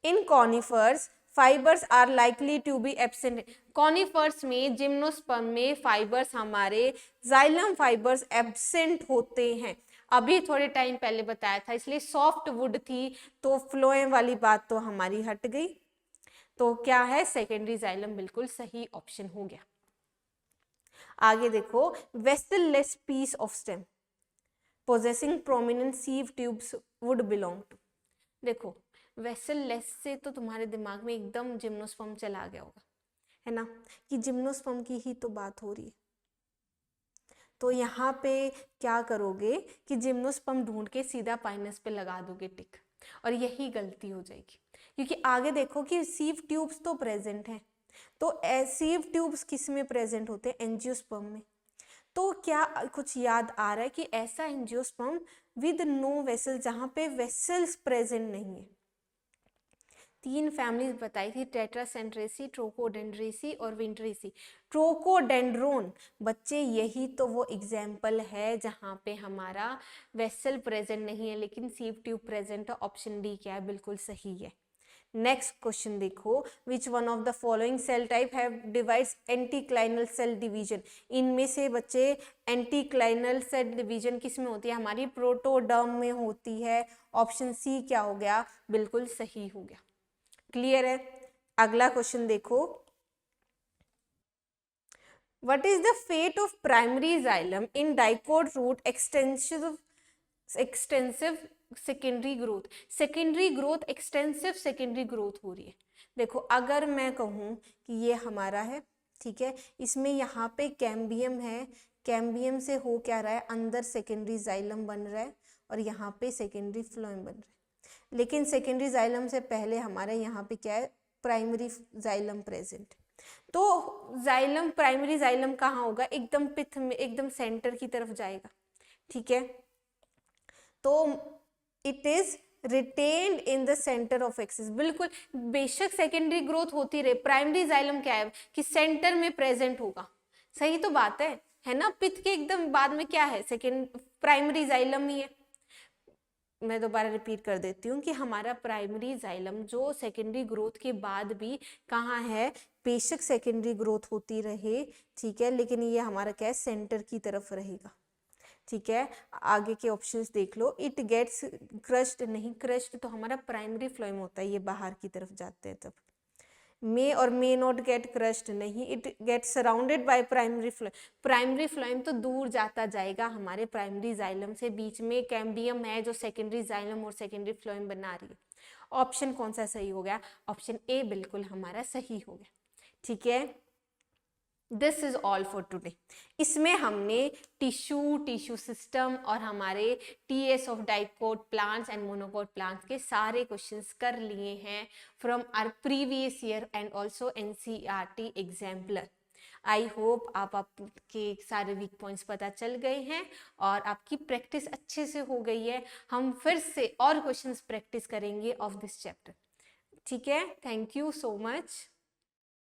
in conifers fibres are likely to be absent. Conifers में, जिम्नोस्पर्म में फाइबर्स हमारे जाइलम फाइबर्स एब्सेंट होते हैं। अभी थोड़े टाइम पहले बताया था, इसलिए सॉफ्ट वुड थी तो फ्लोएम वाली बात तो हमारी हट गई। तो क्या है, सेकेंडरी जाइलम बिल्कुल सही ऑप्शन हो गया। आगे देखो, vesselless piece of stem possessing prominent sieve tubes would belong to। देखो वेसल लेस से तो तुम्हारे दिमाग में एकदम जिम्नोस्पर्म चला गया होगा, है ना, कि जिम्नोस्पर्म की ही तो बात हो रही है। तो यहाँ पे क्या करोगे कि जिम्नोस्पर्म ढूंढ के सीधा पाइनस पे लगा दोगे टिक, और यही गलती हो जाएगी, क्योंकि आगे देखो कि सीव ट्यूब्स तो प्रेजेंट हैं। तो सीव ट्यूब्स किस में प्रेजेंट होते हैं, एंजियोस्पर्म में। तो क्या कुछ याद आ रहा है कि ऐसा एंजियोस्पर्म विद नो वेसल, जहां पे वेसल्स प्रेजेंट नहीं है। 3 फैमिलीज बताई थी, टेट्रासेंट्रेसी, ट्रोकोडेंड्रेसी और विंट्रेसी। ट्रोकोडेंड्रोन बच्चे यही तो वो एग्जाम्पल है जहां पे हमारा वेसल प्रेजेंट नहीं है लेकिन सीव ट्यूब प्रेजेंट है। ऑप्शन डी क्या है, बिल्कुल सही है। नेक्स्ट क्वेश्चन देखो, which one of the following cell type have divides anticlinal cell division. इनमें से बच्चे एंटीक्लाइनल सेल डिवीजन किस में होती है, हमारी प्रोटोडर्म में होती है। ऑप्शन सी क्या हो गया, बिल्कुल सही हो गया। क्लियर है। अगला क्वेश्चन देखो, what is the fate of primary xylem in dicot root extensive secondary growth. Secondary growth, extensive secondary growth हो रही है। देखो अगर मैं कहूँ कि ये हमारा है, ठीक है, इसमें यहाँ पे कैम्बियम है, कैम्बियम से हो क्या रहा है, अंदर सेकेंडरी जाइलम बन रहा है और यहाँ पे सेकेंडरी फ्लोएम बन रहा है। लेकिन सेकेंडरी जाइलम से पहले हमारे यहाँ पे क्या है, प्राइमरी जाइलम प्रेजेंट। तो जाइलम, प्राइमरी जाइलम कहाँ होगा, एकदम पिथ में, एकदम सेंटर की तरफ जाएगा, ठीक है। तो it is retained in the centre of axis. बिल्कुल, बेशक सेकेंडरी ग्रोथ होती रहे, प्राइमरी जाइलम क्या है कि सेंटर में प्रेजेंट होगा। सही तो बात है ना। पिथ के एकदम बाद में क्या है, सेकेंड प्राइमरी जाइलम ही है। मैं दोबारा रिपीट कर देती हूँ कि हमारा प्राइमरी जाइलम जो सेकेंडरी ग्रोथ के बाद भी कहाँ है, बेशक सेकेंडरी ग्रोथ होती रहे, ठीक है, लेकिन ये हमारा क्या है, सेंटर की तरफ रहेगा, ठीक है। आगे के ऑप्शंस देख लो, इट गेट्स क्रश्ड, नहीं क्रश्ड तो हमारा प्राइमरी फ्लोएम होता है, ये बाहर की तरफ जाते हैं तब। मे और मे नॉट गेट क्रश्ड, नहीं, it get surrounded by primary phloem. Primary phloem तो दूर जाता जाएगा हमारे प्राइमरी जाइलम से, बीच में कैम्बियम है जो सेकेंडरी जाइलम और सेकेंडरी फ्लोएम बना रही है। ऑप्शन कौन सा सही हो गया? ऑप्शन ए बिल्कुल हमारा सही हो गया। ठीक है, this is all for today. इसमें हमने टिश्यू सिस्टम और हमारे TS of dicot plants and monocot plants के सारे क्वेश्चंस कर लिए हैं from our previous year and also NCERT exemplar. I hope आपके सारे वीक पॉइंट्स पता चल गए हैं और आपकी प्रैक्टिस अच्छे से हो गई है। हम फिर से और क्वेश्चंस प्रैक्टिस करेंगे ऑफ दिस चैप्टर। ठीक है, थैंक यू सो मच।